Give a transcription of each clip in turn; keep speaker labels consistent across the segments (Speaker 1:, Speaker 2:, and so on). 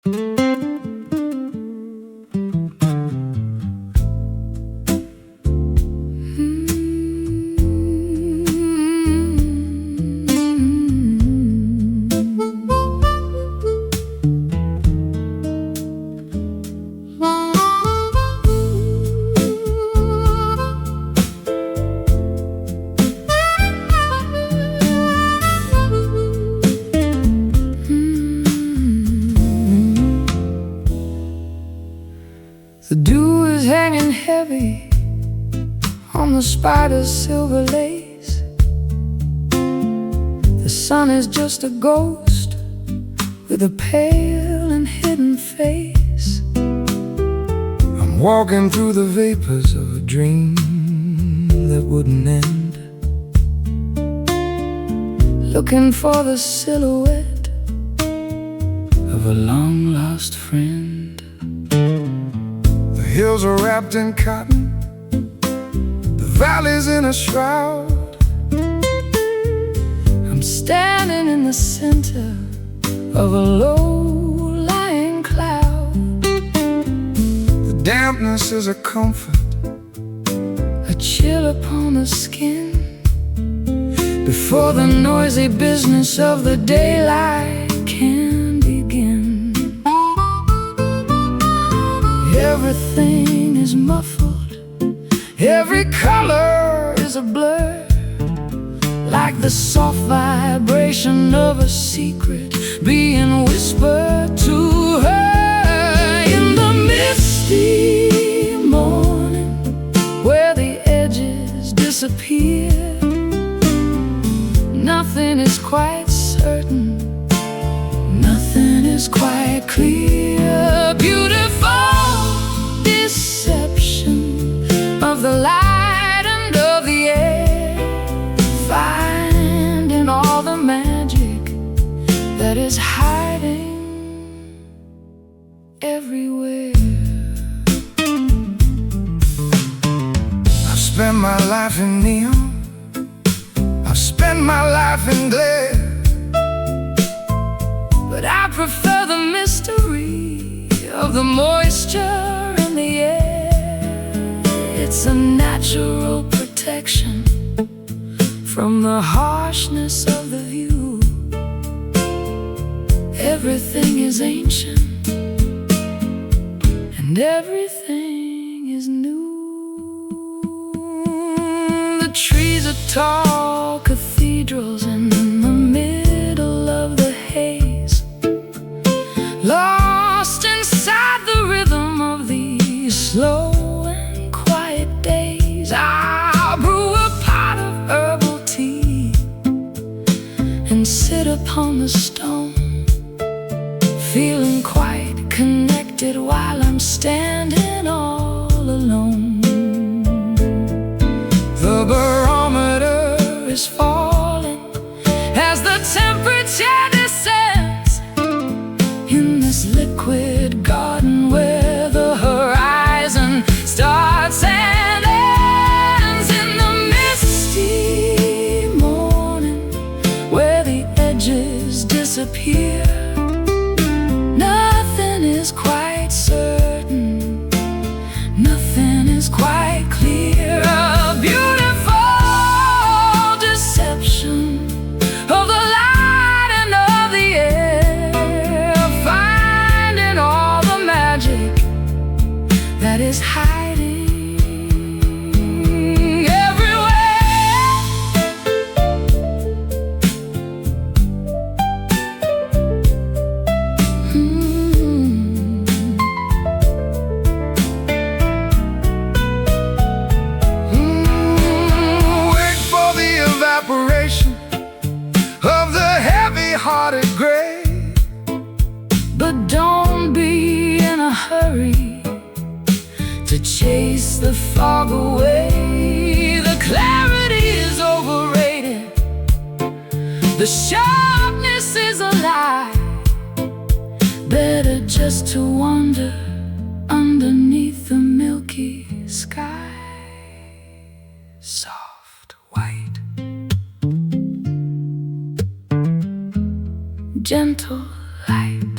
Speaker 1: The dew is hanging heavy on the spider's silver lace. The sun is just a ghost with a pale and hidden face. I'm walking through the vapors of a dream that wouldn't end, looking for the silhouette of a long-lost friend. The hills are wrapped in cotton, the valley's in a shroud. I'm standing in the center of a low-lying cloud. The dampness is a comfort, a chill upon the skin, before the noisy business of the daylight can begin. Everything is muffled, every color is a blur, like the soft vibration of a secret being whispered to her in the misty morning, where the edges disappear. Nothing is quite certain, nothing is quite clear. Beautiful deception of the light and of the air, finding all the magic that is hiding everywhere. I've spent my life in neon, I've spent my life in glare, but I prefer the mystery of the moisture in the air. It's a natural protection from the harshness of the view. Everything is ancient and everything is new. The trees are tall cathedrals in the middle of the haze, lost inside the rhythm of these slow and quiet days. I'll brew a pot of herbal tea and sit upon the stone, feeling quite connected while I'm standing all alone. The barometer is falling as the temperature descends in this liquid garden where the horizon starts and ends. In the misty morning, where the edges disappear, nothing is quite certain, nothing is quite clear. A beautiful deception of the light and of the air, finding all the magic that is hiding everywhere. Wait for the evaporation of the heavy-hearted gray, but don't be in a hurry to chase the fog away. The clarity is overrated, the sharpness is a lie. Better just to wander underneath the milky sky. Soft white, gentle light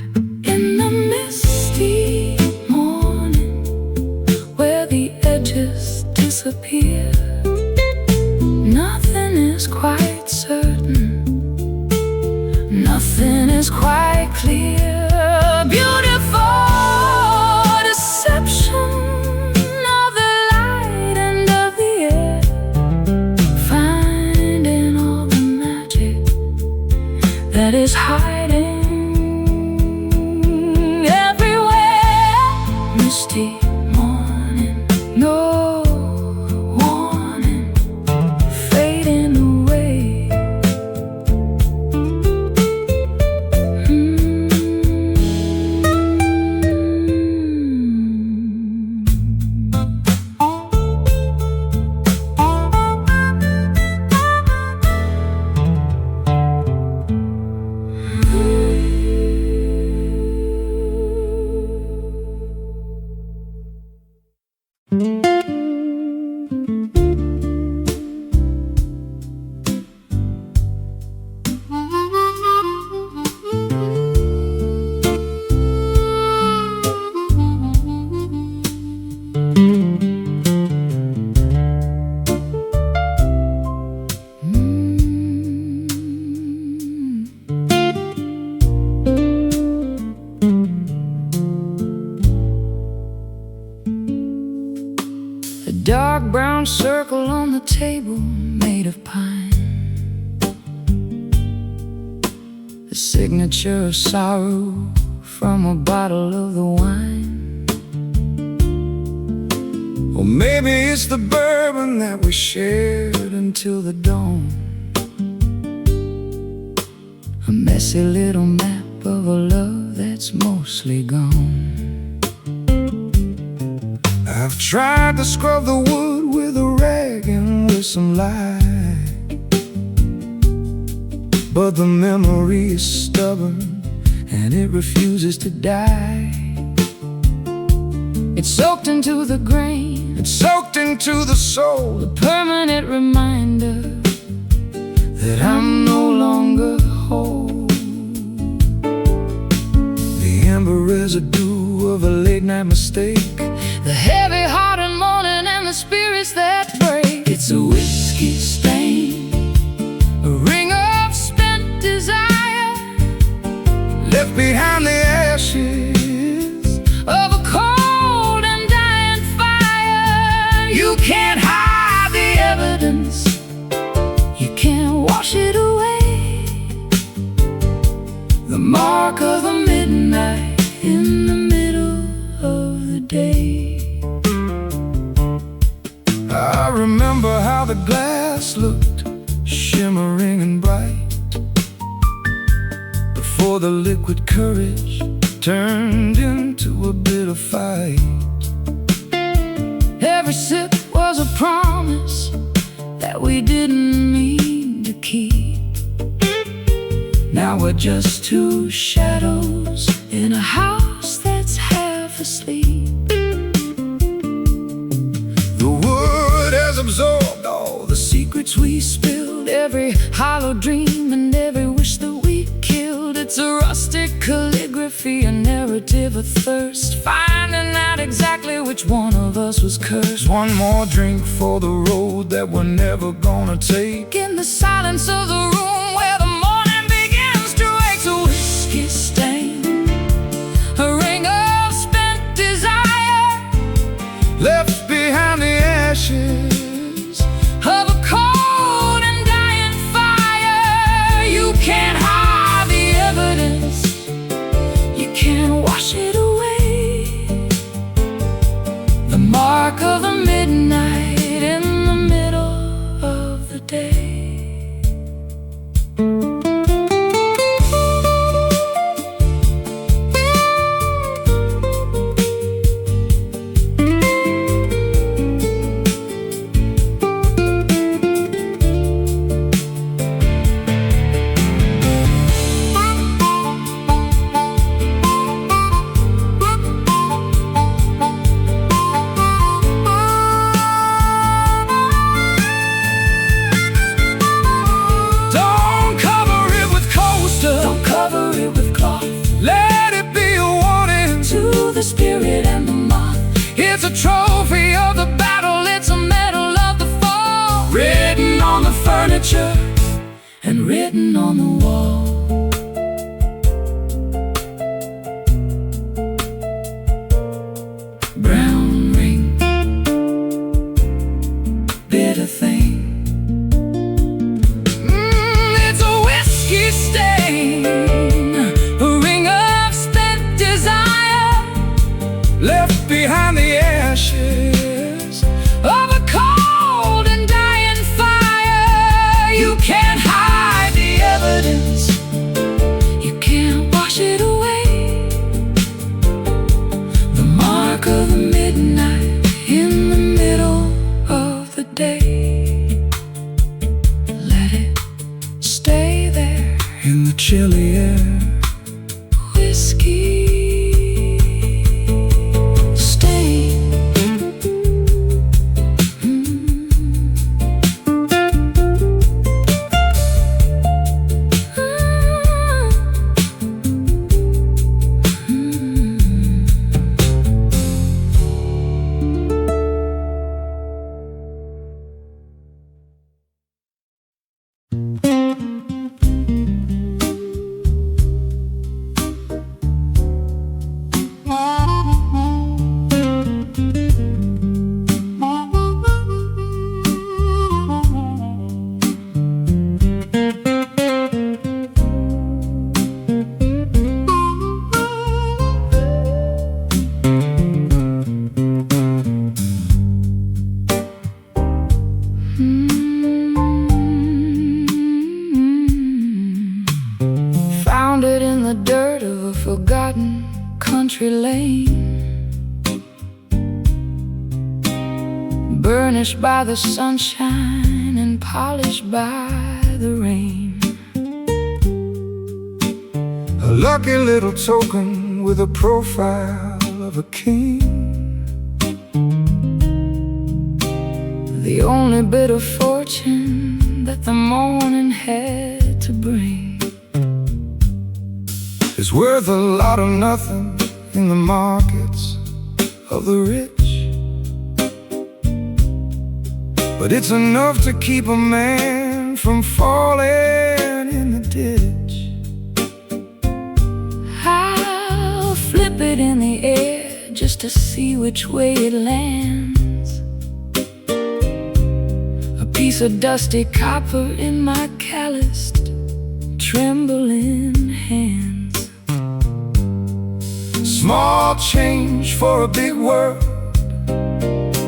Speaker 1: in the round circle on the table made of pine, the signature of sorrow from a bottle of the wine. Or maybe it's the bourbon that we shared until the dawn, a messy little map of a love that's mostly gone. I've tried to scrub the wood with a rag and with some light, but the memory is stubborn and it refuses to die. It's soaked into the grain, it's soaked into the soul, a permanent reminder that I'm no longer whole. The amber residue of a late night mistake, the heavy heart and mourning and the spirits that break. It's a whiskey stain, a ring of spent desire, left behind the ashes of a cold and dying fire. You can't hide the evidence, you can't wash it away. The mark of the midnight in the middle of the day. I remember how the glass looked, shimmering and bright, before the liquid courage turned into a bitter fight. Every sip was a promise that we didn't mean to keep. Now we're just two shadows in a house that's half asleep. Absorbed all the secrets we spilled, every hollow dream and every wish that we killed. It's a rustic calligraphy, a narrative of thirst, finding out exactly which one of us was cursed. One more drink for the road that we're never gonna take, in the silence of the room where the morning begins to wake. It's a whiskey stain, a ring of spent desire, left behind the ashes of a cold and dying fire. You can't hide the evidence, you can't wash it away. The mark of the midnight in the middle of the day. Let it be a warning to the spirit and the moth. It's a trophy of the battle, it's a medal of the fall, written on the furniture and written on the wall. Brown ring, bitter thing. It's a whiskey stain, left behind the ashes of a cold and dying fire. You can't hide the evidence, you can't wash it away. The mark of the midnight in the middle of the day. Let it stay there in the chilly air. Whiskey lane, burnished by the sunshine and polished by the rain.
Speaker 2: A lucky little token with a profile of a king, the only bit of fortune that the morning had to bring. It's worth a lot of nothing in the markets of the rich, but it's enough to keep a man from falling in the ditch.
Speaker 1: I'll flip it in the air just to see which way it lands. A piece of dusty copper in my calloused, trembling hands.
Speaker 2: Small change for a big world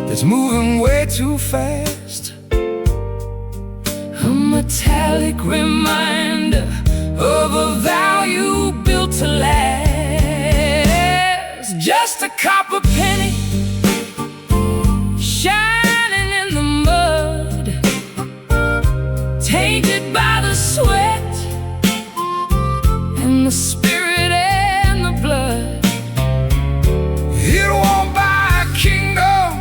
Speaker 2: that's moving way too fast.
Speaker 1: A metallic reminder of a value built to last. Just a copper penny shining in the mud, tainted by the sweat and the spirit and the blood.
Speaker 2: It won't buy a kingdom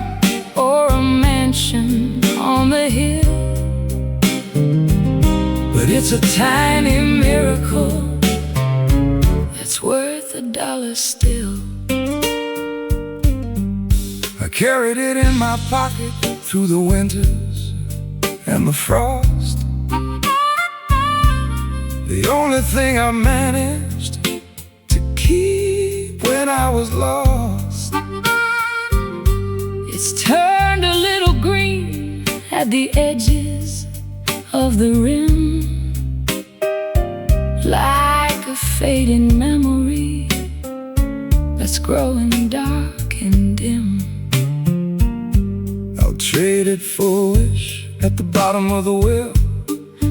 Speaker 1: or a mansion on the hill,
Speaker 2: but
Speaker 1: it's a tiny miracle that's worth $1 still.
Speaker 2: I carried it in my pocket through the winters and the frost. The only thing I managed to keep when I was lost.
Speaker 1: It's turned a little green at the edges of the rim, like a fading memory that's growing dark and dim.
Speaker 2: I'll trade it for a wish at the bottom of the well,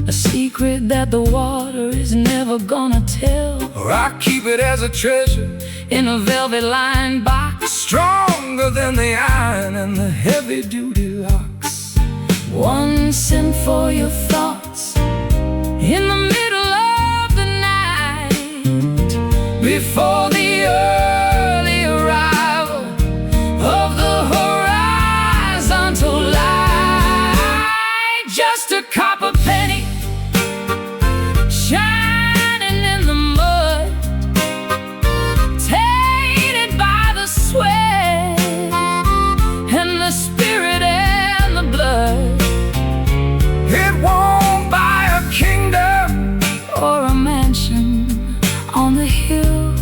Speaker 1: a secret that the water is never gonna tell.
Speaker 2: or I keep it as a treasure
Speaker 1: in a velvet-lined box,
Speaker 2: stronger than the iron and the heavy-duty locks.
Speaker 1: 1 cent for your thoughts in the middle of the night, before the early arrival of the horizontal light. Just a copper penny shining in the mud, tainted by the sweat and the spirit and the blood.
Speaker 2: It won't buy a kingdom
Speaker 1: or a mansion on the hill,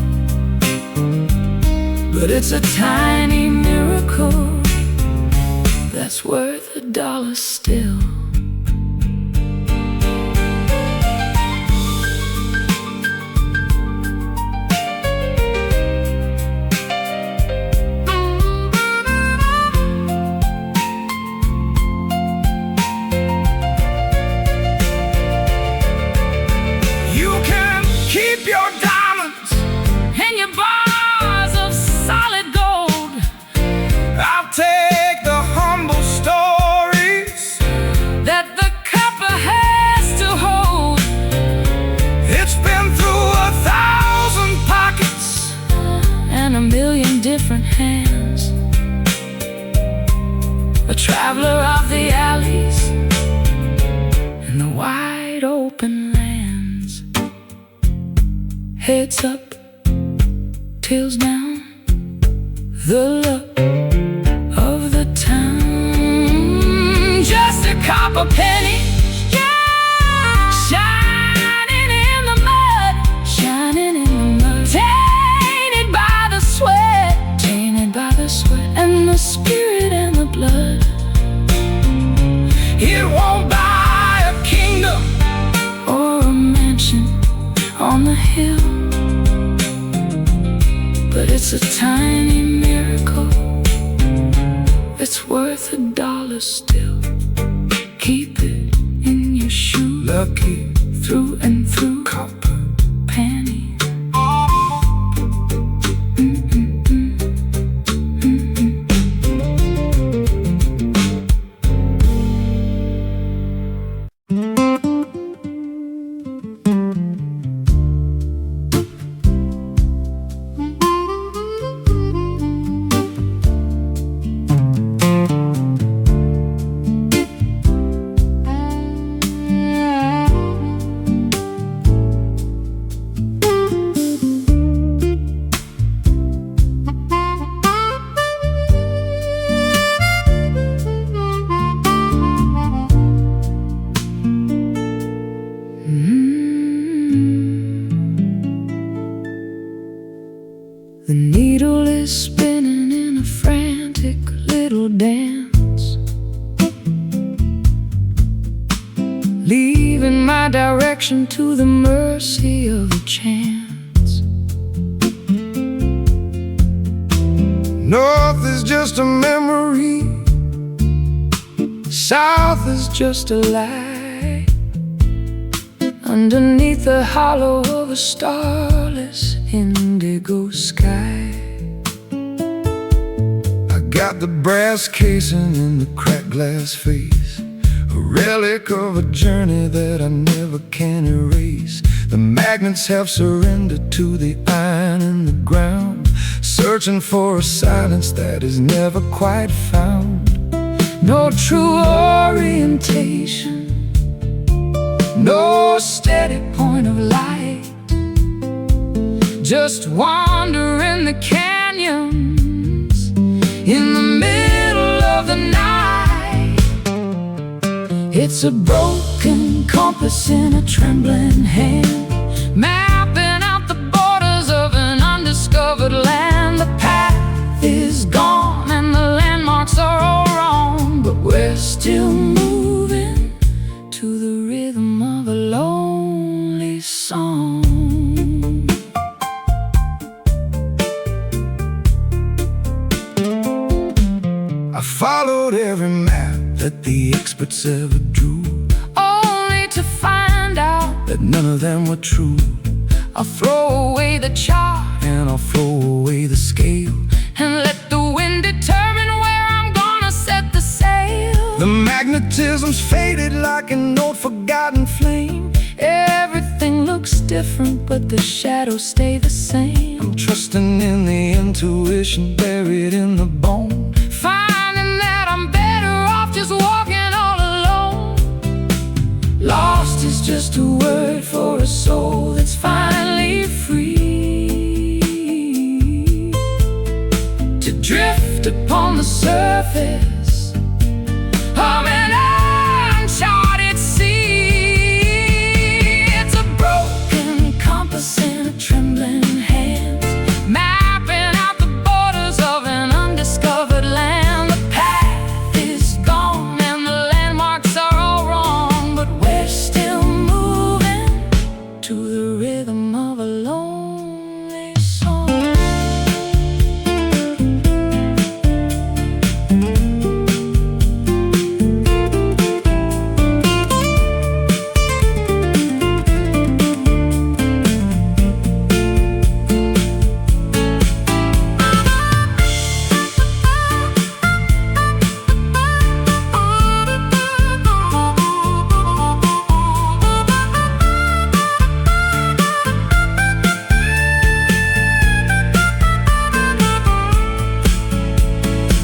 Speaker 1: but it's a tiny miracle that's worth $1 still.
Speaker 2: Keep your diamonds
Speaker 1: and your bars of solid gold.
Speaker 2: I'll take the humble stories
Speaker 1: that the copper has to hold.
Speaker 2: It's been through 1,000 pockets
Speaker 1: and 1,000,000 different hands. A traveler of the alleys and the wide open lands. Heads up, tails down, the luck of the town. Just a copper penny shining in the mud, shining in the mud, tainted by the sweat, tainted by the sweat and the spirit and the blood.
Speaker 2: It won't buy a kingdom
Speaker 1: or a mansion on the hill, but it's a tiny miracle that's worth $1 still. Keep it in your shoe,
Speaker 2: lucky
Speaker 1: through and through,
Speaker 2: copper
Speaker 1: penny.
Speaker 2: wheel is spinning in a frantic little dance, leaving my direction to the mercy of a chance.
Speaker 1: North is just a memory, south is just a lie,
Speaker 2: underneath the hollow of a starless indigo sky.
Speaker 1: I got the brass casing in the cracked glass face, a relic of a journey that I never can erase. The magnets have surrendered to the iron in the ground, searching for a silence that is never quite found.
Speaker 2: No true orientation, no steady point of light, just wandering the canyons in the middle of the night. It's a broken compass in a trembling hand, mapping out the borders of an undiscovered land. The path is gone and the landmarks are all wrong, but we're still moving to the rhythm of a lonely song.
Speaker 1: I followed every map that the experts ever drew,
Speaker 2: only to find out
Speaker 1: that none of them were true.
Speaker 2: I'll throw away the chart
Speaker 1: And I'll throw away the scale
Speaker 2: and let the wind determine where I'm gonna set the sail.
Speaker 1: The magnetism's faded like an old forgotten flame.
Speaker 2: Everything looks different, but the shadows stay the same.
Speaker 1: I'm trusting in the intuition buried in the bone,
Speaker 2: Finding that I'm better off just walking all alone. Lost is just a word for a soul that's finally free to drift upon the surface of an uncharted sea. It's a broken compass in a trembling hand, mapping out the borders of an undiscovered land. The path is gone and the landmarks are all wrong, but we're still moving to the rhythm of a lonely song.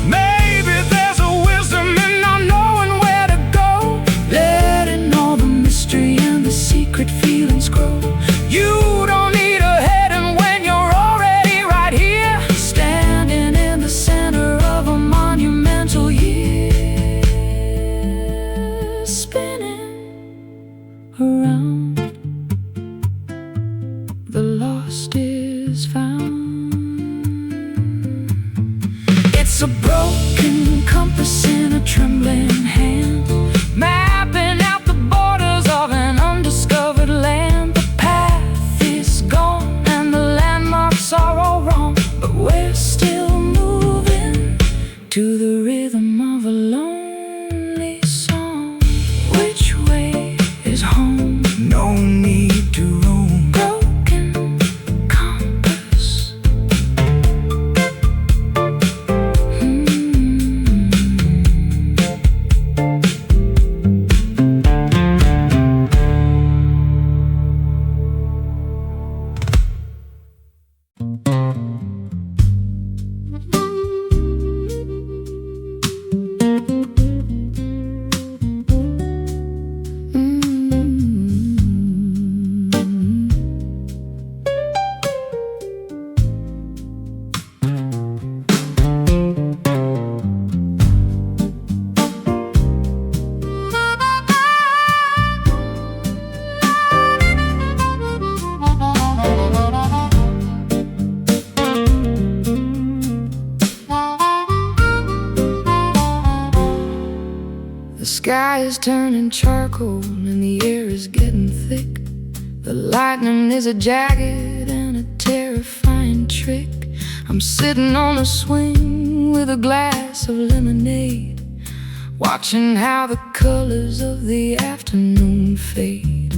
Speaker 1: maybe there's a wisdom in not knowing where to go,
Speaker 2: Letting all the mystery and the secret feelings grow.
Speaker 1: you don't need a heading when you're already right here.
Speaker 2: Standing in the center of a monumental year, spinning around, the lost is found. It's a broken compass in a trembling hand, mapping out the borders of an undiscovered land. The path is gone and the landmarks are all wrong, but we're still moving to the rhythm of a lonely song. Which way is home?
Speaker 1: No need to roam.
Speaker 2: Broken compass. sky is turning charcoal and the air is getting thick. The lightning is a jagged and a terrifying trick. I'm sitting on a swing with a glass of lemonade, watching how the colors of the afternoon fade.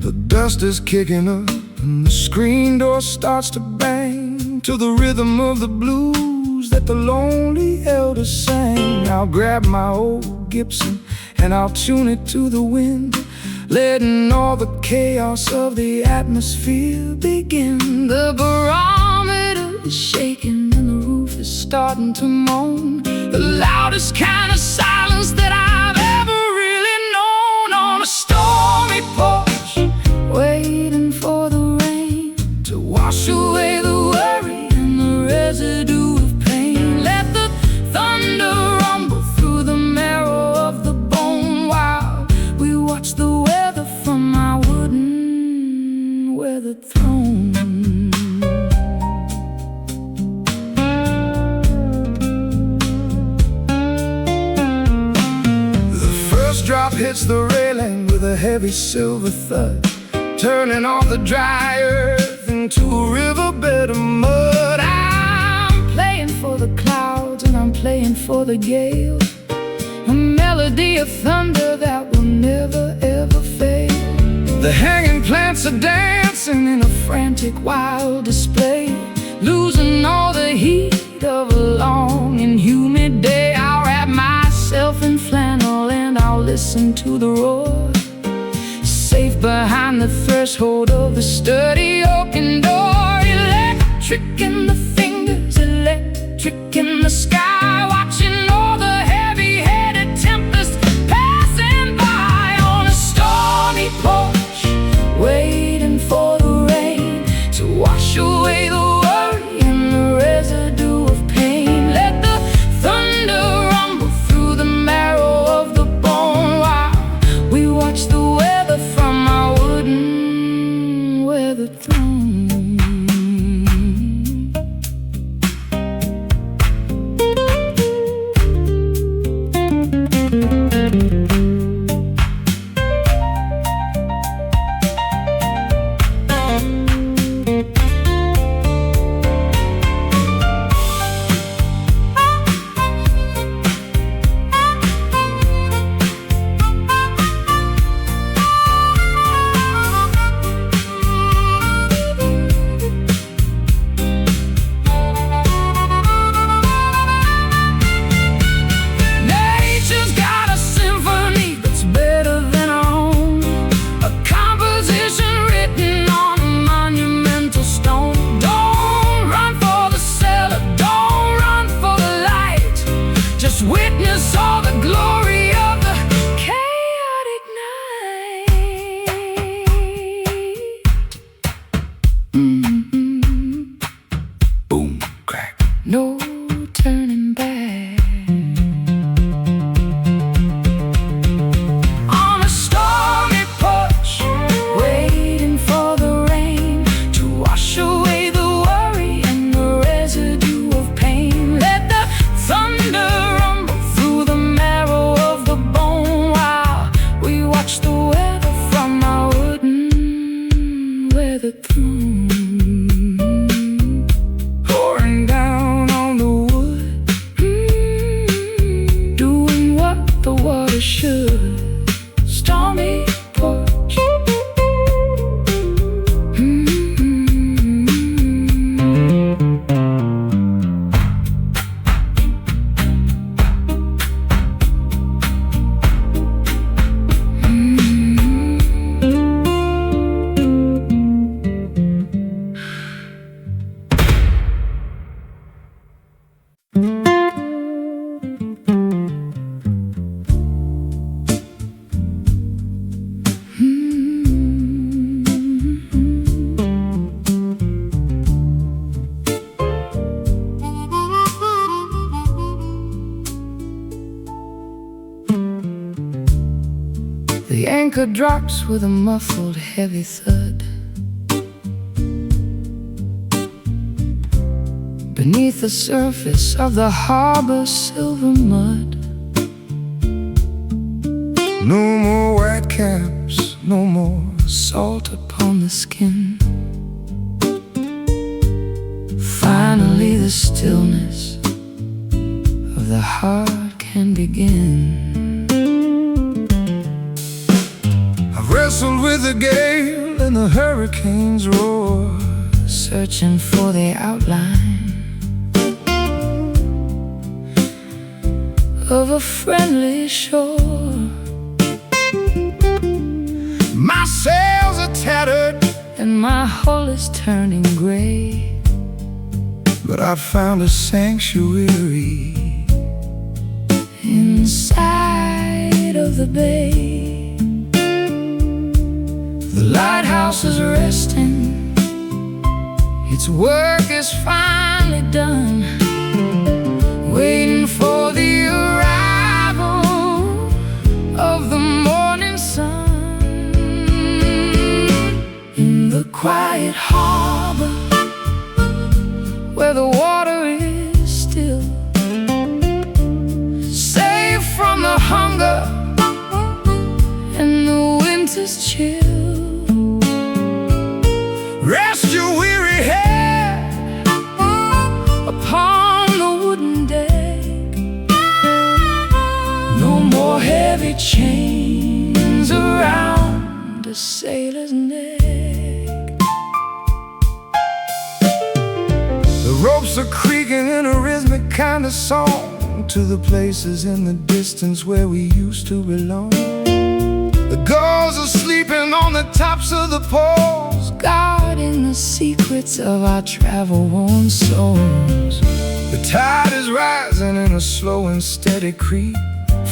Speaker 3: The dust is kicking up and the screen door starts to bang to the rhythm of the blues that the lonely elders sang. I'll grab my old Gibson and I'll tune it to the wind, letting all the chaos of the atmosphere begin.
Speaker 2: The barometer is shaking and the roof is starting to moan, the loudest kind of silence that I've ever really known. On a stormy porch, waiting for the rain to wash away the worry and the residue of pain. Let the thunder rumble through the marrow of the bone while we watch the weather from my wooden weathered throne.
Speaker 3: Drop hits the railing with a heavy silver thud, turning all the dry earth into a riverbed of mud.
Speaker 2: I'm playing for the clouds and I'm playing for the gales, a melody of thunder that will never ever fade.
Speaker 3: The hanging plants are dancing in a frantic wild display,
Speaker 2: losing all the heat of a long and humid day. I'll wrap myself in flannel and I'll listen to the roar, safe behind the threshold of the sturdy oaken door. Electric in the fingers, electric in the sky, watching all the heavy-headed tempests passing by. On a stormy porch, waiting for the rain to wash away the worry and the residue of pain. Let the thunder rumble through the marrow of the bone while we watch the weather from our wooden weathered throne. Witness all the glory of the chaotic night.
Speaker 3: Boom, crack.
Speaker 2: No turning back. On a stormy porch, waiting for the rain to wash away the worry and the residue of pain. Let the thunder
Speaker 3: pouring down on the wood,
Speaker 2: doing what the water should. Stormy porch. The anchor drops with a muffled, heavy thud. Beneath the surface of the harbor's silver mud,
Speaker 3: No more white caps, no more
Speaker 2: salt upon the skin. Finally the stillness of the heart can begin.
Speaker 3: I've wrestled with the gale and the hurricane's roar,
Speaker 2: searching for the outline of a friendly shore.
Speaker 3: My sails are tattered
Speaker 2: and my hull is turning gray,
Speaker 3: but I found a sanctuary
Speaker 2: inside of the bay. The lighthouse is resting, its work is finally done, waiting for the arrival of the morning sun. In the quiet harbor where the water is still, safe from the hunger and the winter's chill.
Speaker 3: Rest your weary head
Speaker 2: upon the wooden deck. No more heavy chains around a sailor's neck.
Speaker 3: The ropes are creaking in a rhythmic kind of song to the places in the distance where we used to belong. The gulls are sleeping on the tops of the poles,
Speaker 2: guarding the secrets of our travel-worn souls.
Speaker 3: the tide is rising in a slow and steady creep,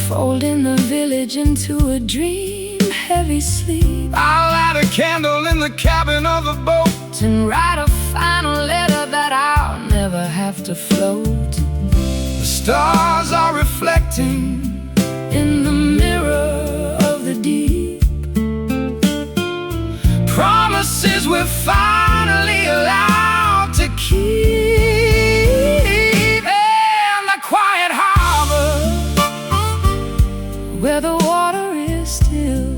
Speaker 2: folding the village into a dream, heavy sleep.
Speaker 3: I'll light a candle in the cabin of a boat
Speaker 2: and write a final letter that I'll never have to float.
Speaker 3: The stars are reflecting
Speaker 2: in the mirror of the deep, promises we're finally allowed to keep. In the quiet harbor where the water is still,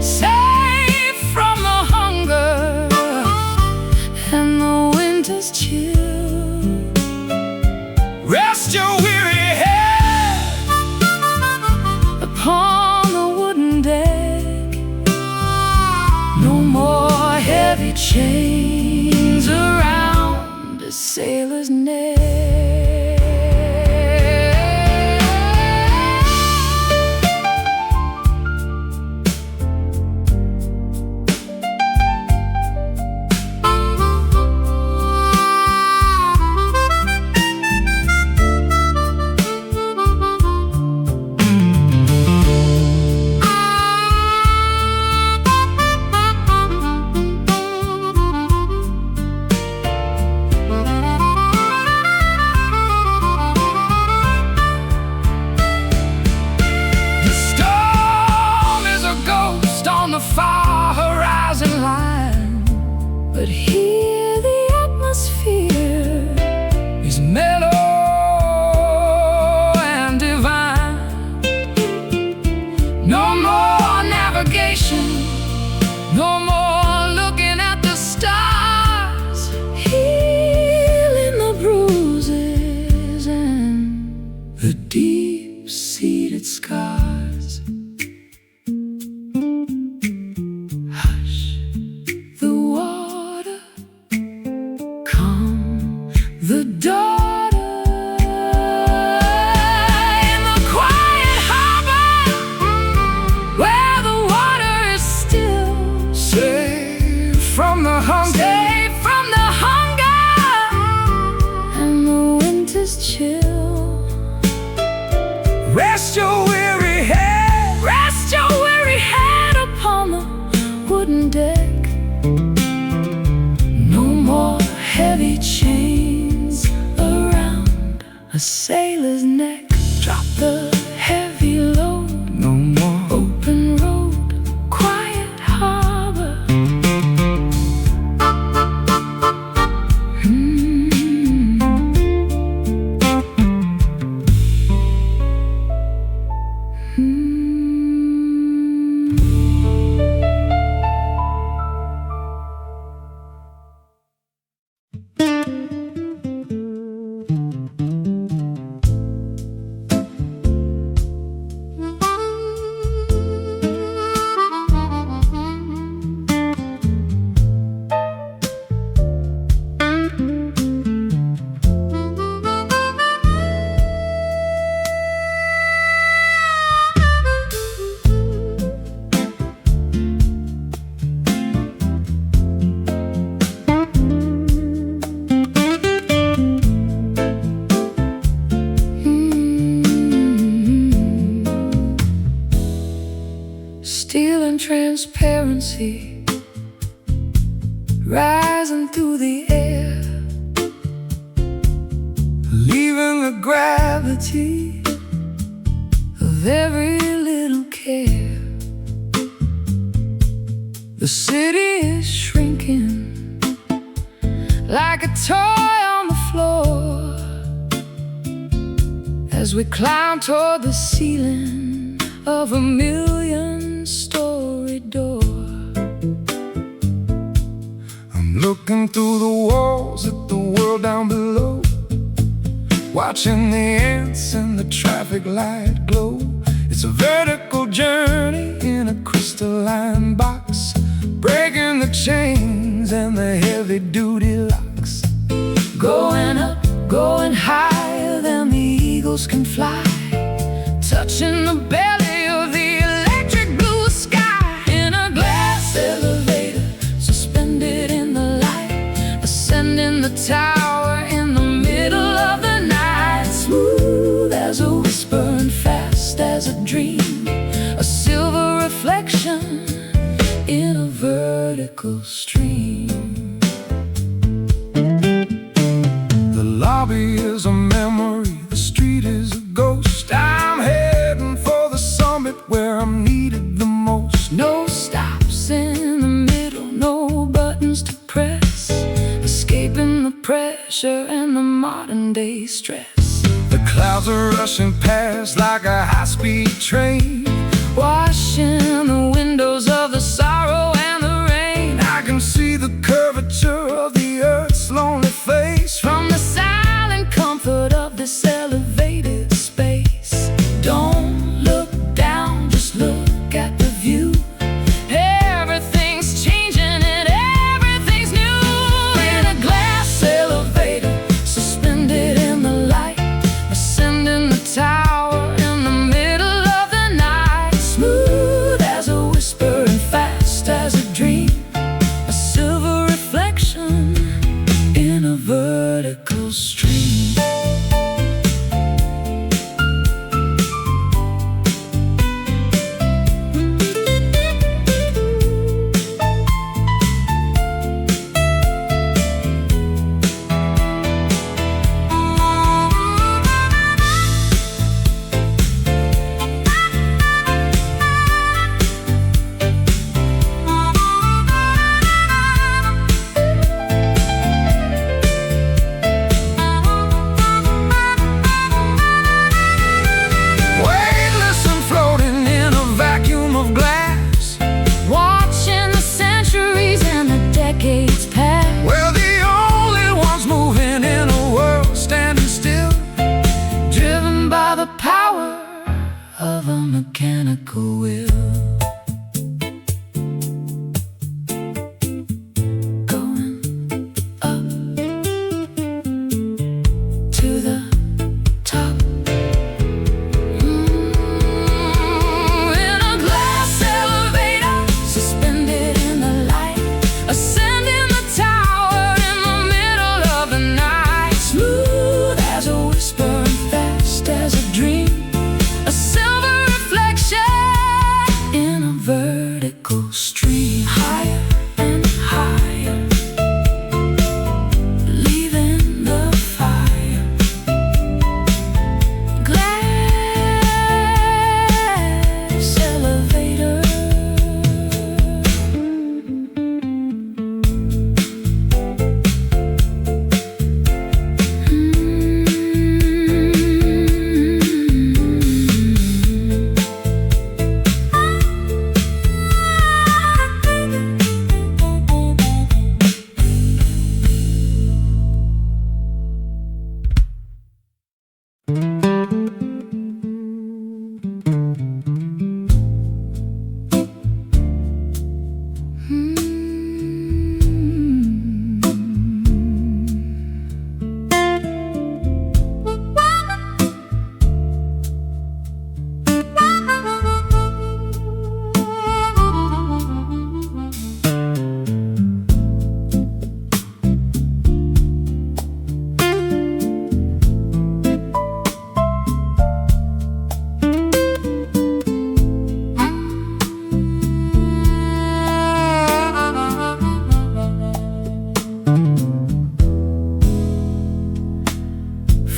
Speaker 2: safe from the hunger and the winter's chill.
Speaker 3: Rest your weary head
Speaker 2: upon the wooden deck. No more heavy chains around a sailor's neck. Far horizon line, but here the atmosphere is mellow and divine. No more navigation, no more looking at the stars, healing the bruises and the deep-seated scars. The daughter in the quiet harbor where the water is still,
Speaker 3: safe from the hunger,
Speaker 2: safe from the hunger and the winter's chill.
Speaker 3: Rest your weary head,
Speaker 2: rest your weary head upon the wooden deck. No more heavy chains around a sailor's neck. Drop the heavy load,
Speaker 3: no more
Speaker 2: open road, quiet harbor. Mm-hmm.
Speaker 1: gravity rising through the air,
Speaker 3: leaving the gravity
Speaker 1: of every little care.
Speaker 3: The city is shrinking
Speaker 1: like a toy on the floor
Speaker 3: as we climb toward the ceiling of a 1,000,000-story door. I'm looking through the walls at the world down below, watching the ants and the traffic light glow. It's a vertical journey in a crystalline box, breaking the chains and the heavy-duty locks.
Speaker 1: Going up, going higher than the eagles can fly, touching the belly of the electric blue sky.
Speaker 3: In a glass elevator, suspended in the light,
Speaker 1: ascending the tower in the middle of the night.
Speaker 3: Smooth as a whisper and fast as a dream,
Speaker 1: a silver reflection
Speaker 3: in a vertical stream. The lobby is a memory, the street is a ghost. I'm heading for the summit where I'm needed the most.
Speaker 1: No stops in the middle, no buttons to press, escaping the pressure and the modern day stress.
Speaker 3: The clouds are rushing past like a high-speed train,
Speaker 1: washing the windows of the sorrow and the rain.
Speaker 3: I can see the curvature of the earth's lonely face
Speaker 1: from the silent comfort of this elevated space.
Speaker 3: Don't look down, just look at the view.
Speaker 1: Everything's changing and everything's new.
Speaker 3: In a glass elevator, suspended in the light,
Speaker 1: ascending the tower in the middle of the night.
Speaker 3: Smooth as a whisper and fast as a dream,
Speaker 1: a silver reflection
Speaker 3: in a vertical stream.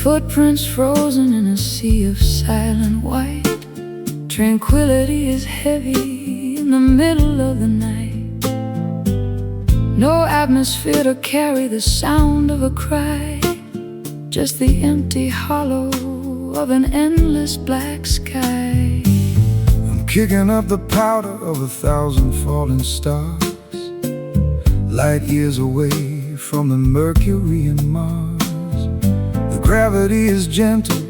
Speaker 1: Footprints frozen in a sea of silent white. Tranquility is heavy in the middle of the night. No atmosphere to carry the sound of a cry, just the empty hollow of an endless black sky.
Speaker 3: I'm kicking up the powder of 1,000 falling stars, light years away from the Mercury and Mars. The gravity is gentle,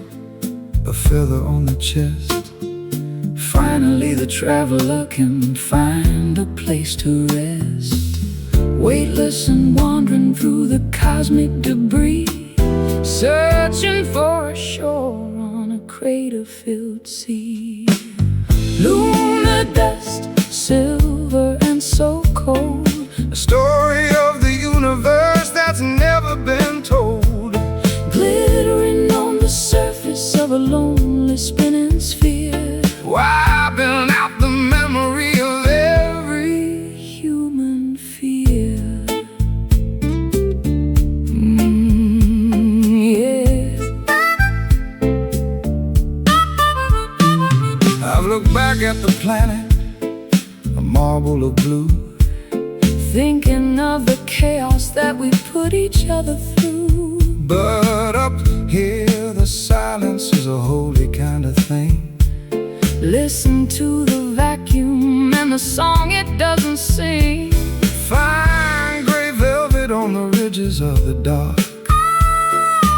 Speaker 3: a feather on the chest. Finally the traveler can find a place to rest, weightless and wandering through the cosmic debris, searching for a shore on a crater-filled sea. Lunar dust, silver and so cold, a story of the universe that's never been told.
Speaker 1: Glittering on the surface of a lonely spinning sphere,
Speaker 3: wiping out the memory of
Speaker 1: every human fear. Yeah.
Speaker 3: I've looked back at the planet, a marble of blue,
Speaker 1: thinking of the chaos that we put each other through.
Speaker 3: but up here the silence is a holy kind of thing.
Speaker 1: Listen to the vacuum and the song it doesn't sing.
Speaker 3: Fine gray velvet on the ridges of the dark,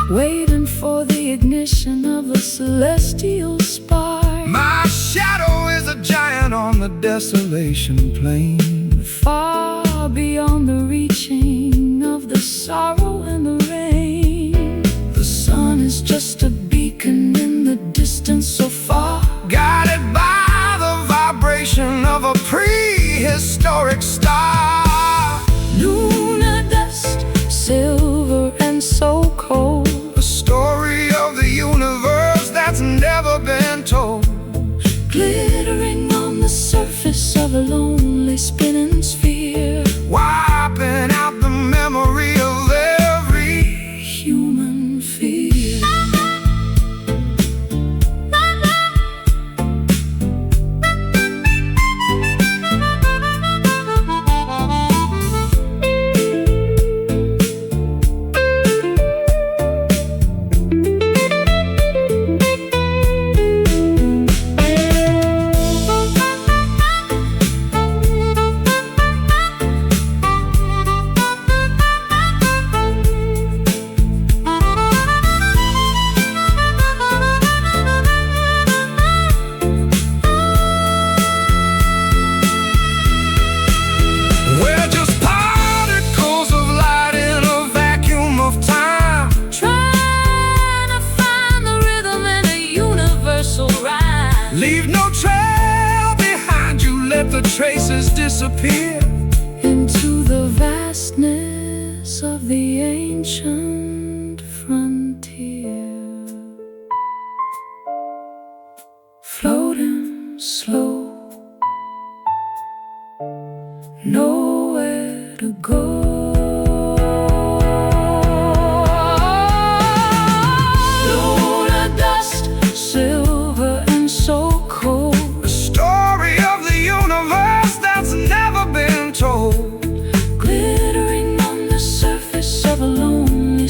Speaker 1: waiting for the ignition of a celestial spark.
Speaker 3: my shadow is a giant on the desolation plain,
Speaker 1: Far beyond the reaching of the sorrow and the rain. The sun is just a beacon in the distance so far,
Speaker 3: guided by the vibration of a prehistoric star.
Speaker 1: lunar dust, silver and so cold,
Speaker 3: A story of the universe that's never been told.
Speaker 1: glittering on the surface of a lonely spinning sphere,
Speaker 3: Wiping out the memory of every
Speaker 1: human fear.
Speaker 3: We're just particles of light in a vacuum of time,
Speaker 1: Trying to find the rhythm in a universal rhyme.
Speaker 3: leave no trail behind you, let the traces disappear.
Speaker 1: Into the vastness of the ancient frontier, floating slow, nowhere to go. Lunar dust, silver and so cold,
Speaker 3: A story of the universe that's never been told.
Speaker 1: glittering on the surface of a lonely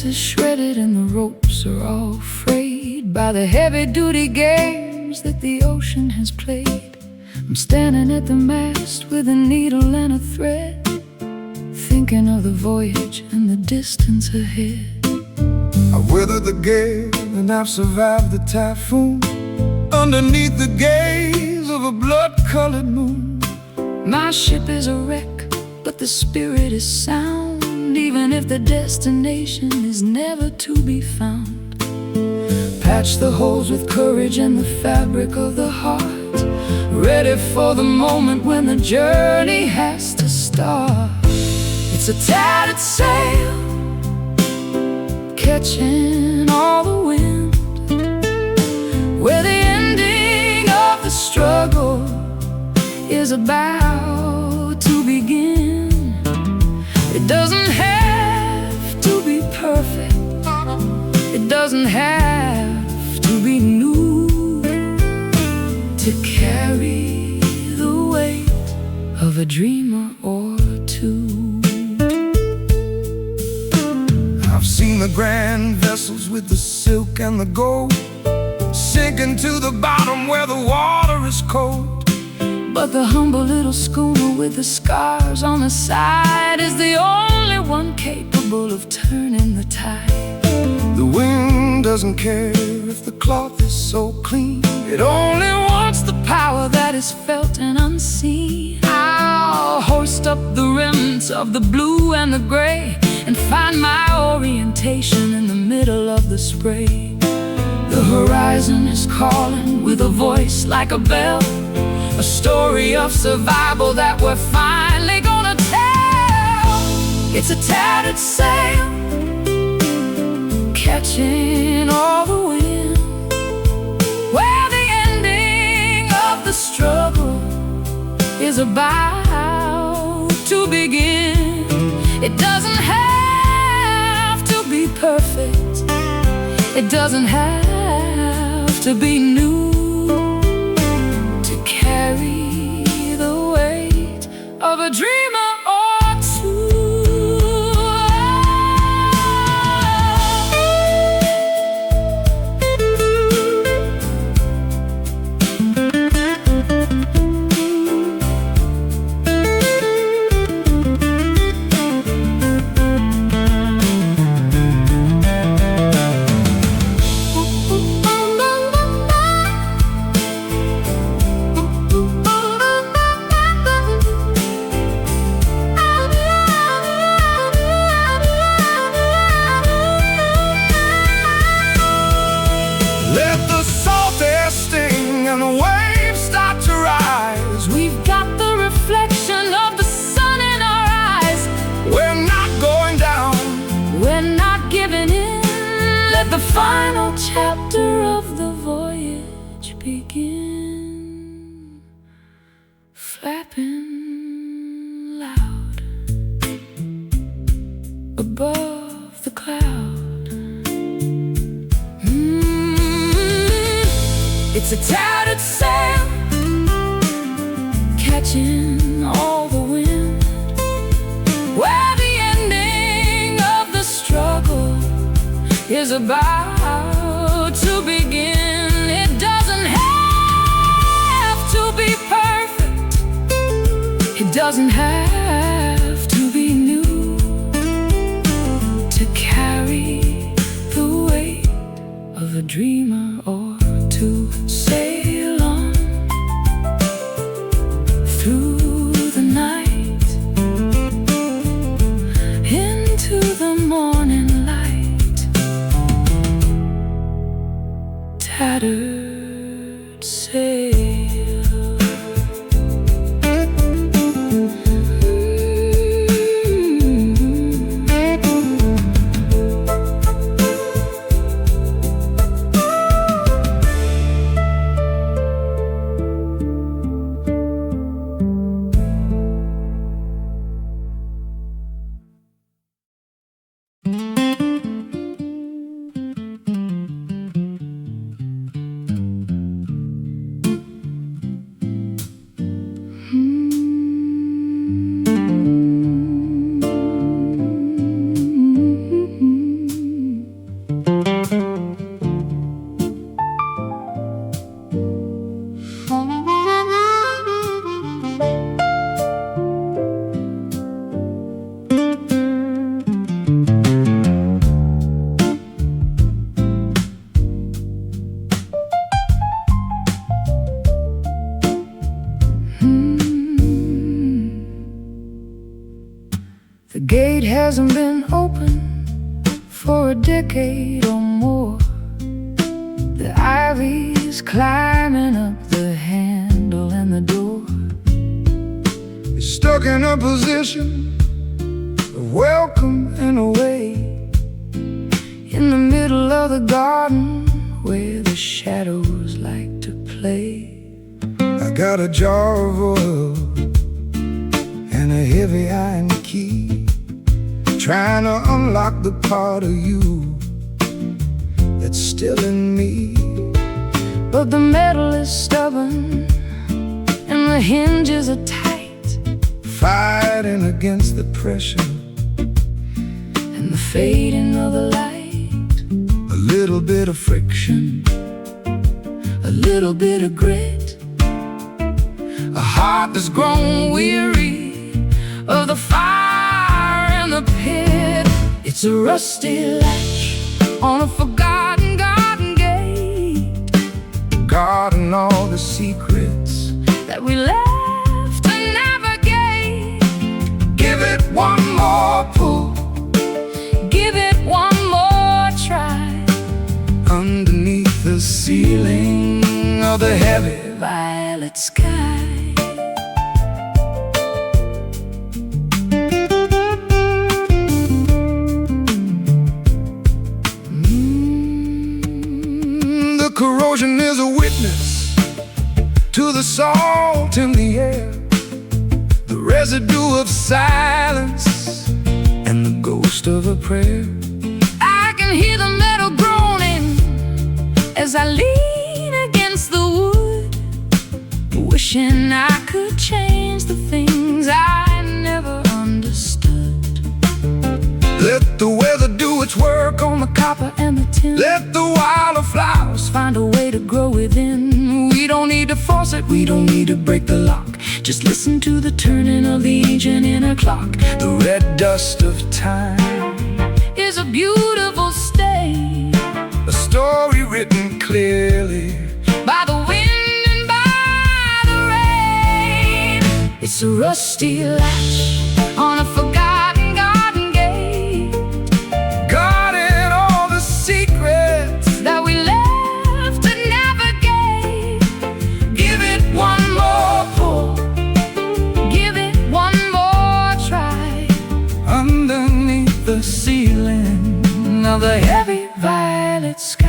Speaker 1: is shredded and the ropes are all frayed by the heavy-duty games that the ocean has played. I'm standing at the mast with a needle and a thread, thinking of the voyage and the distance ahead.
Speaker 3: I've weathered the gale and I've survived the typhoon, underneath the gaze of a blood-colored moon.
Speaker 1: My ship is a wreck, but the spirit is sound, even if the destination is never to be found. Patch the holes with courage and the fabric of the heart, ready for the moment when the journey has to start. It's a tattered sail, catching all the wind, where the ending of the struggle is about to begin. It doesn't have to be perfect, it doesn't have to be new, to carry the weight of a dreamer or two.
Speaker 3: I've seen the grand vessels with the silk and the gold, sinking to the bottom where the water is cold.
Speaker 1: But the humble little schooner with the scars on the side is the only one capable of turning the tide.
Speaker 3: The wind doesn't care if the cloth is so clean,
Speaker 1: It only wants the power that is felt and unseen. I'll hoist up the remnants of the blue and the gray, and find my orientation in the middle of the spray. The horizon is calling with a voice like a bell, a story of survival that we're finally gonna tell. It's a tattered sail, catching all the wind, where the ending of the struggle is about to begin. It doesn't have to be perfect, it doesn't have to be new, to carry the weight of a dreamer or two.
Speaker 3: Let the salt air sting and the waves start to rise.
Speaker 1: We've got the reflection of the sun in our eyes.
Speaker 3: We're not going down,
Speaker 1: We're not giving in. Let the final chapter of the voyage begin. Flapping loud above the cloud. It's a tattered sail, catching all the wind, where the ending of the struggle is about to begin. It doesn't have to be perfect, it doesn't have to be new, to carry the weight of a dreamer or to sail on through the night, into the morning light. Tattered sail. gate hasn't been open for a decade or more. The ivy's climbing up the handle and the door.
Speaker 3: It's stuck in a position of welcome and away,
Speaker 1: in the middle of the garden where the shadows like to play.
Speaker 3: I got a jar of oil and a heavy iron key, trying to unlock the part of you that's still in me.
Speaker 1: But the metal is stubborn and the hinges are tight,
Speaker 3: fighting against the pressure
Speaker 1: and the fading of the light.
Speaker 3: a little bit of friction,
Speaker 1: A little bit of grit,
Speaker 3: a heart that's grown
Speaker 1: weary of the fire and the pit. It's a rusty latch on a forgotten garden gate,
Speaker 3: guarding all the secrets
Speaker 1: that we left to navigate.
Speaker 3: Give it one more pull,
Speaker 1: Give it one more try,
Speaker 3: underneath the ceiling of the heavy
Speaker 1: violet sky.
Speaker 3: The corrosion is a witness to the salt in the air, the residue of silence and the ghost of a prayer.
Speaker 1: I can hear the metal groaning as I lean against the wood, wishing I could change the things I never understood.
Speaker 3: Let the weather do its work on the
Speaker 1: Copper and the tin,
Speaker 3: let the wildflowers
Speaker 1: find a way to grow within. We don't need to force it, we don't need to break the lock. Just listen to the turning of the ancient inner clock.
Speaker 3: the red dust of time,
Speaker 1: Is a beautiful stain,
Speaker 3: a story written clearly
Speaker 1: by the wind and by the rain. It's a rusty latch on a forgotten garden gate,
Speaker 3: guarding all the secrets.
Speaker 1: that we left to navigate.
Speaker 3: Give it one more pull,
Speaker 1: Give it one more try,
Speaker 3: underneath the ceiling of the
Speaker 1: heavy violet sky.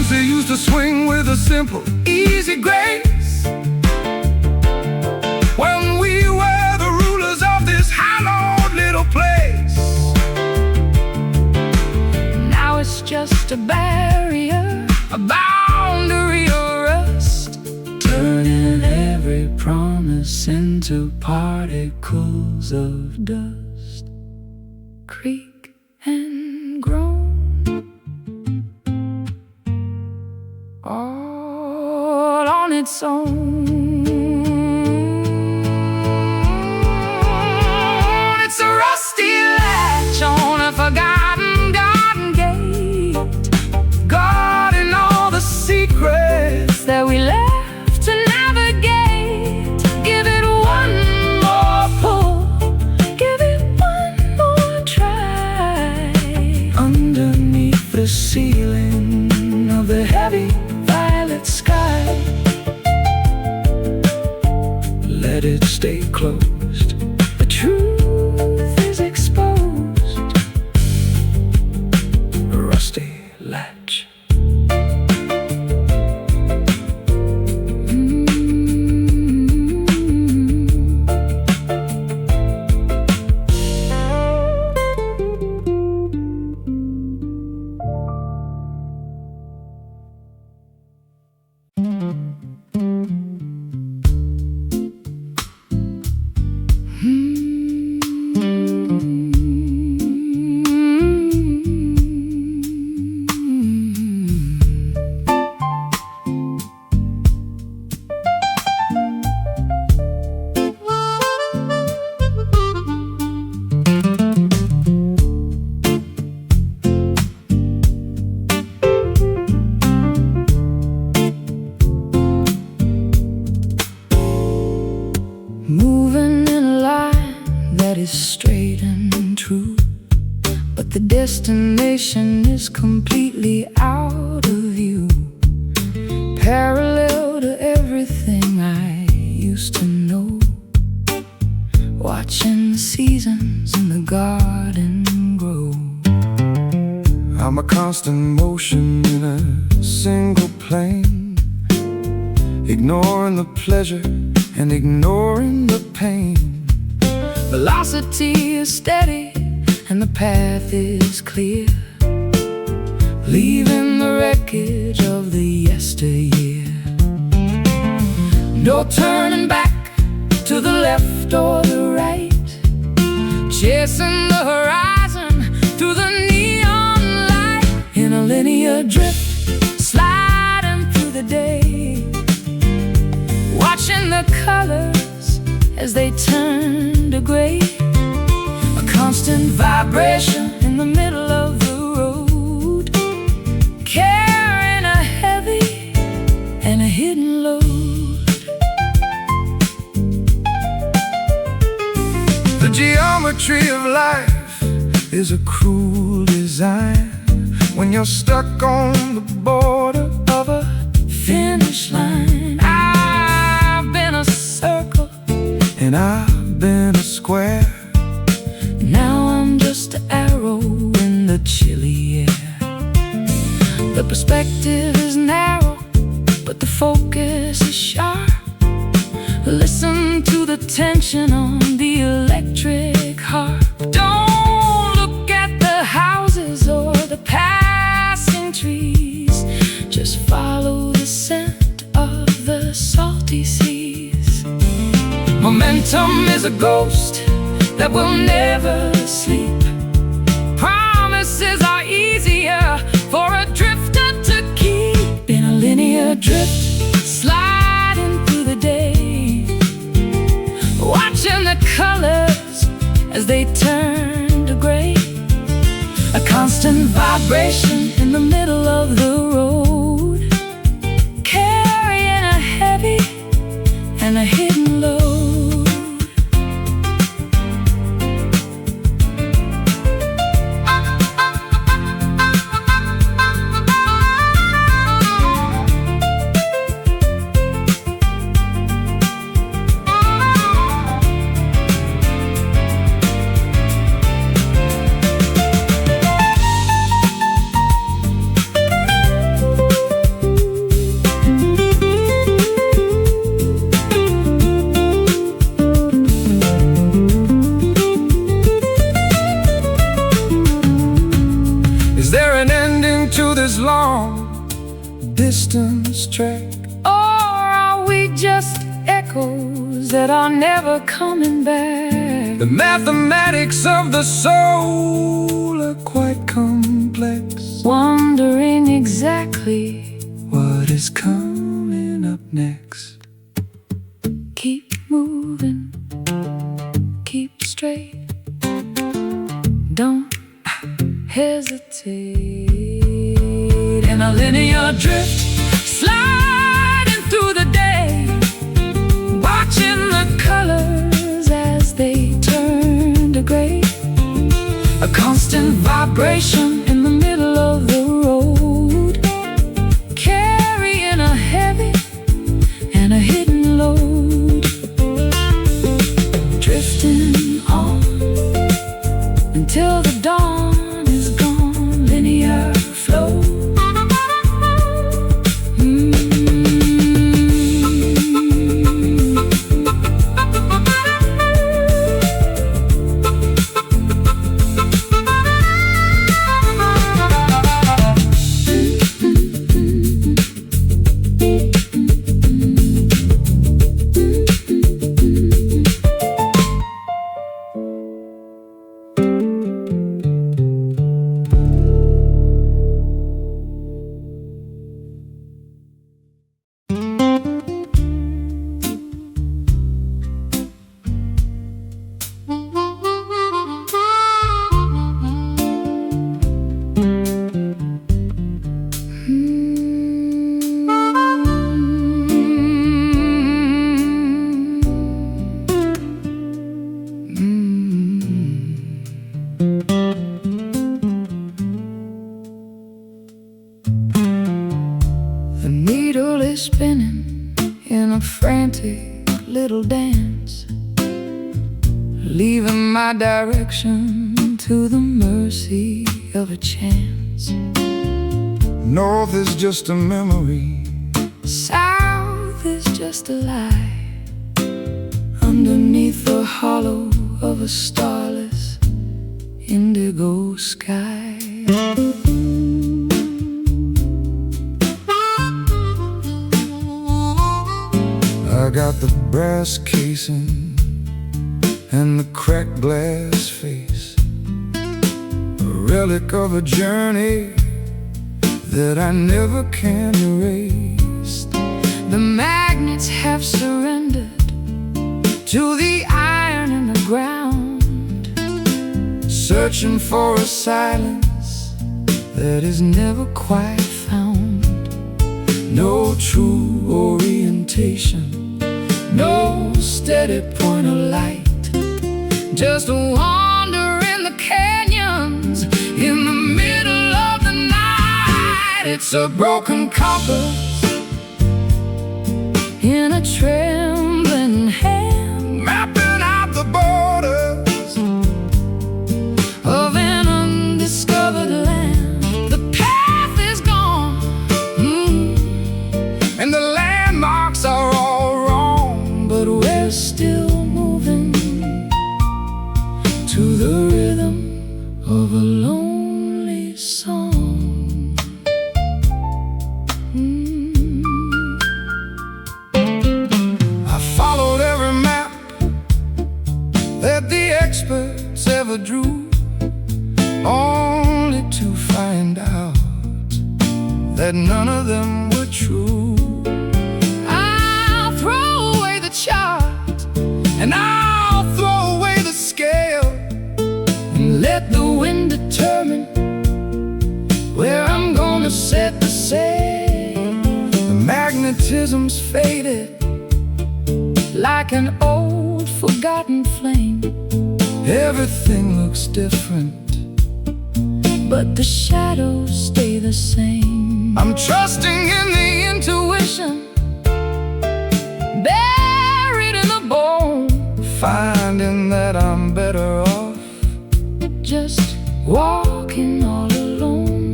Speaker 3: They used to swing with a simple, easy grace, when we were the rulers of this hallowed little place.
Speaker 1: Now it's just a barrier, a boundary of rust, turning every promise into particles of dust. Creak and groan, all on its own. It's a rusty latch on a forgotten garden gate, guarding all the secrets that we left to navigate. Give it one more pull, give it one more try, underneath the ceiling of the heavy violet sky. is straight and true, but the destination is completely out of view, parallel to everything I used to know. Watching the seasons in the garden grow.
Speaker 3: I'm a constant motion in a single plane, ignoring the pleasure and ignoring the pain.
Speaker 1: Velocity is steady and the path is clear, leaving the wreckage of the yesteryear. No turning back to the left or the right, chasing the horizon through the neon light. In a linear drift, sliding through the day, watching the colors as they turn to gray. A constant vibration in the middle of the road, carrying a heavy and a hidden load.
Speaker 3: The geometry of life is a cruel design when you're stuck on the border
Speaker 1: Of a finish line. I've been a circle
Speaker 3: and I've been a square.
Speaker 1: now I'm just an arrow in the chilly air. The perspective is narrow, but the focus is sharp. Listen to the tension on the electric harp. Don't look at the houses or the passing trees, just follow the scent of the salty seas. Momentum is a ghost that will never sleep. Promises are easier for a drifter to keep. In a linear drift, sliding through the day, watching the colors as they turn to gray. A constant vibration in the middle of the road, carrying a heavy and a hidden load.
Speaker 3: Is there an ending to this long distance trek?
Speaker 1: Or are we just echoes that are never coming back?
Speaker 3: The mathematics of the soul are quite complex.
Speaker 1: Wondering exactly
Speaker 3: What is coming up next?
Speaker 1: keep moving, keep straight, don't hesitate. In a linear drift, sliding through the day, watching the colors as they turn to gray. A constant vibration in the middle of the road, carrying a heavy and a hidden load. Drifting on until the dawn is gone. Linear flow.
Speaker 2: turn my direction to the mercy of a chance.
Speaker 3: North is just a memory,
Speaker 2: South is just a lie, underneath the hollow of a starless indigo sky.
Speaker 3: I got the brass casing and the cracked glass face, a relic of a journey that I never can erase.
Speaker 2: The magnets have surrendered to the iron in the ground,
Speaker 3: searching for a silence
Speaker 2: that is never quite found.
Speaker 3: no true orientation,
Speaker 2: No steady point of light, just a wander in the canyons in the middle of the night. It's a broken compass in a trembling hand,
Speaker 3: mapping out the borders
Speaker 2: of an undiscovered land. The path is gone,
Speaker 3: and the landmarks are all wrong,
Speaker 2: but we're still moving to the rhythm of a lonely song.
Speaker 3: I followed every map that the experts ever drew, only to find out that none of them were true.
Speaker 2: I'll throw away the chart
Speaker 3: And I'll throw away the scale
Speaker 2: and let the wind determine where I'm gonna set the sail.
Speaker 3: The magnetism's faded,
Speaker 2: Like an old forgotten flame,
Speaker 3: everything looks different.
Speaker 2: but the shadows stay the same.
Speaker 3: I'm trusting in the
Speaker 2: Intuition buried in the bone,
Speaker 3: finding that I'm better off
Speaker 2: just walking all alone.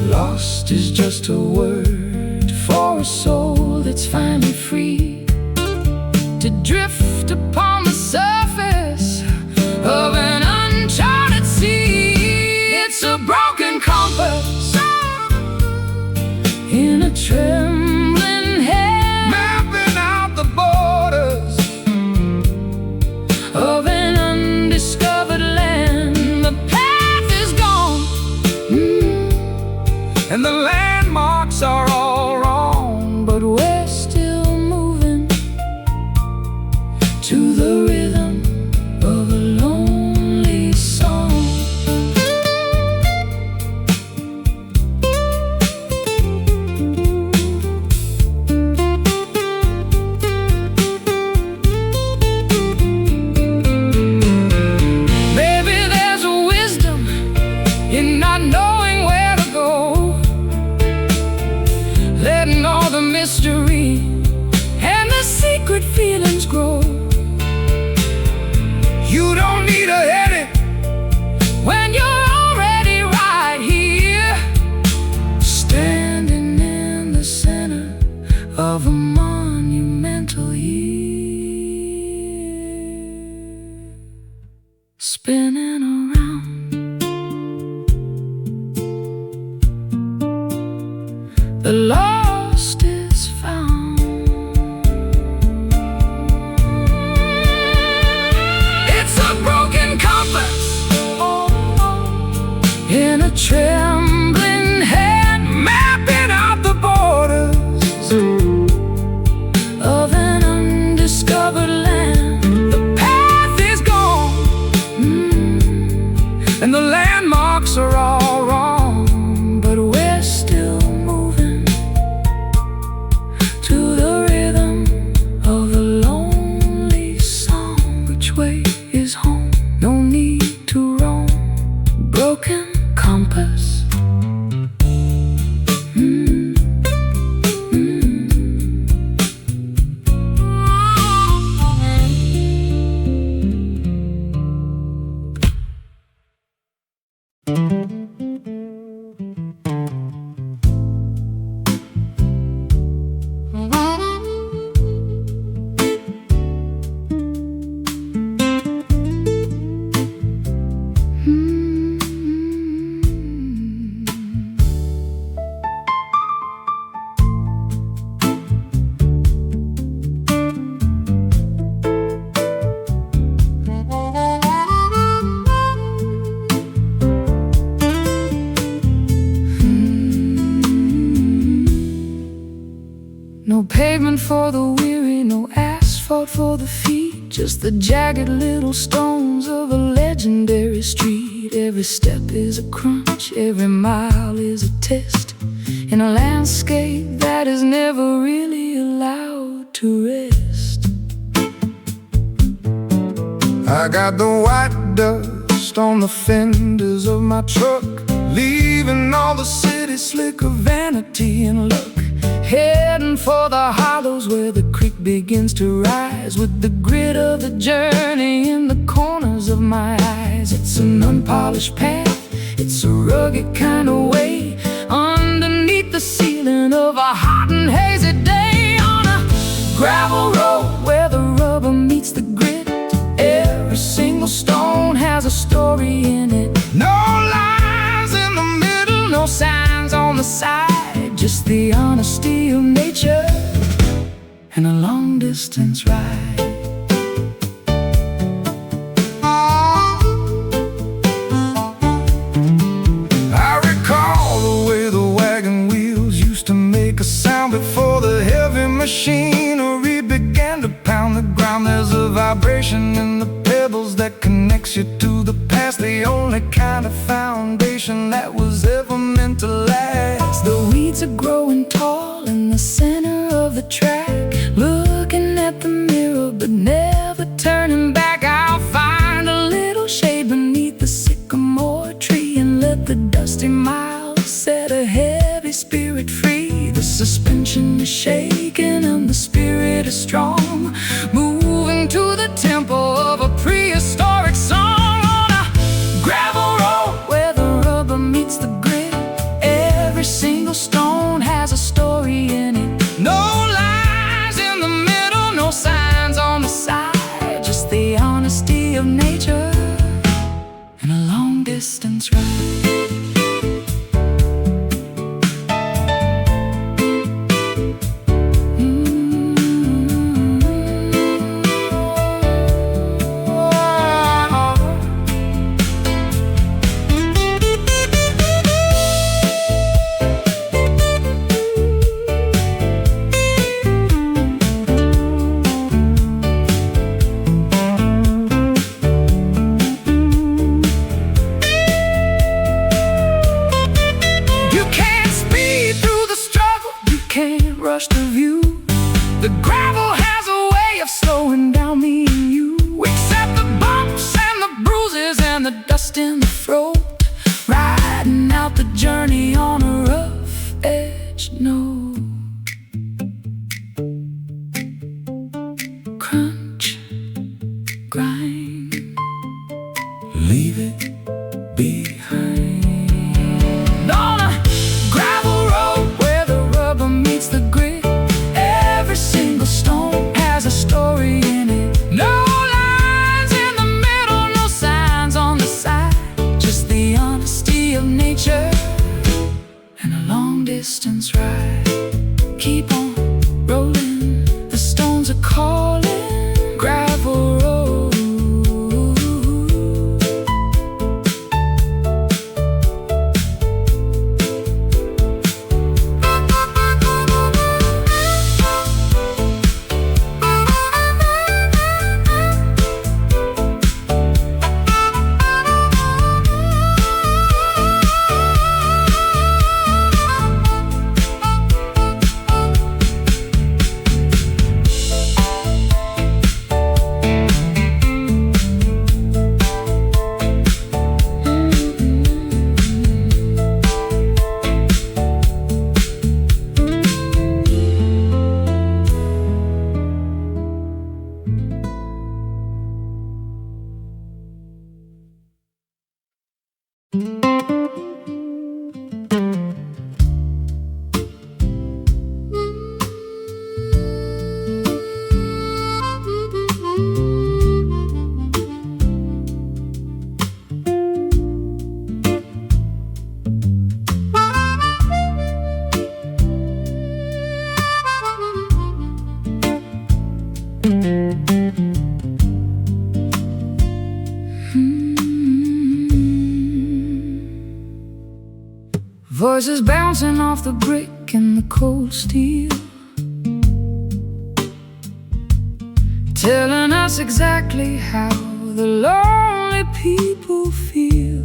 Speaker 3: lost is just a word
Speaker 2: For a soul that's finally free to drift upon the surface of an uncharted sea. It's a broken compass in a trembling hand,
Speaker 3: mapping out the borders
Speaker 2: of an undiscovered land. The path is gone,
Speaker 3: and the landmarks are all wrong,
Speaker 2: but we're still moving to the rhythm of a lonely song. Maybe there's a wisdom in not knowing where to go, letting all the mystery and the secret feelings grow.
Speaker 3: you don't need a headache
Speaker 2: When you're already right here, standing in the center of a monumental year, spinning around. The lost is found. It's a broken compass in a trembling hand,
Speaker 3: mapping out the borders
Speaker 2: of an undiscovered land.
Speaker 3: the path is gone, and the landmarks are all wrong,
Speaker 2: But we're still moving to the rhythm of a lonely song. Which way is home? No need to roam. Broken compass. pavement for the weary, no asphalt for the feet, just the jagged little stones of a legendary street. Every step is a crunch, every mile is a test, in a landscape that is never really allowed to rest.
Speaker 3: I got the white dust on the fenders of my truck, leaving all the city slick of vanity and luck.
Speaker 2: Heading for the hollows where the creek begins to rise, with the grit of the journey in the corners of my eyes. It's an unpolished path, it's a rugged kind of way, underneath the ceiling of a hot and hazy day. On a gravel road where the rubber meets the grit, every single stone has a story in it.
Speaker 3: No lines in the middle,
Speaker 2: No signs on the side, just the honesty of nature and a long distance ride.
Speaker 3: I recall the way the wagon wheels used to make a sound before the heavy machinery began to pound the ground. There's a vibration in the pebbles that connects you to the past, the only kind of foundation that was ever meant to last.
Speaker 2: The weeds are growing tall in the center of the track, looking at the mirror but never turning back. I'll find a little shade beneath the sycamore tree and let the dusty miles set a heavy spirit free. The suspension is shaking and the spirit is strong, moving to the tempo of a prehistoric song. On a gravel road where the rubber meets the grit, every single stone has a story in it. No lines in the middle, no signs on the side, just the honesty of nature and a long distance ride. Rush the view. The gravel has a way of slowing down me and you. Accept the bumps and the bruises and the dust in the throat, riding out the journey on a rough edge note. Crunch, grind,
Speaker 3: Leave it behind.
Speaker 2: On a gravel road where the rubber meets the grit, every single stone has a story in it. No lines in the middle, no signs on the side, just the honesty of nature and a long distance ride. Keep on rolling, the stones are calling. Gravel road. Voices bouncing off the brick and the cold steel. telling us exactly how the lonely people feel.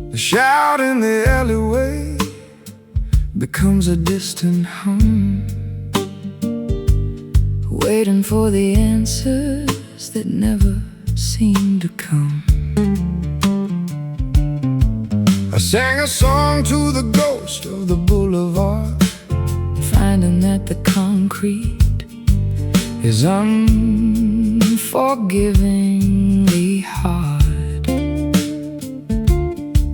Speaker 3: The shout in the alleyway becomes a distant hum,
Speaker 2: waiting for the answers that never seem to come.
Speaker 3: I sang a song to the ghost of the boulevard,
Speaker 2: finding that the concrete is unforgivingly hard.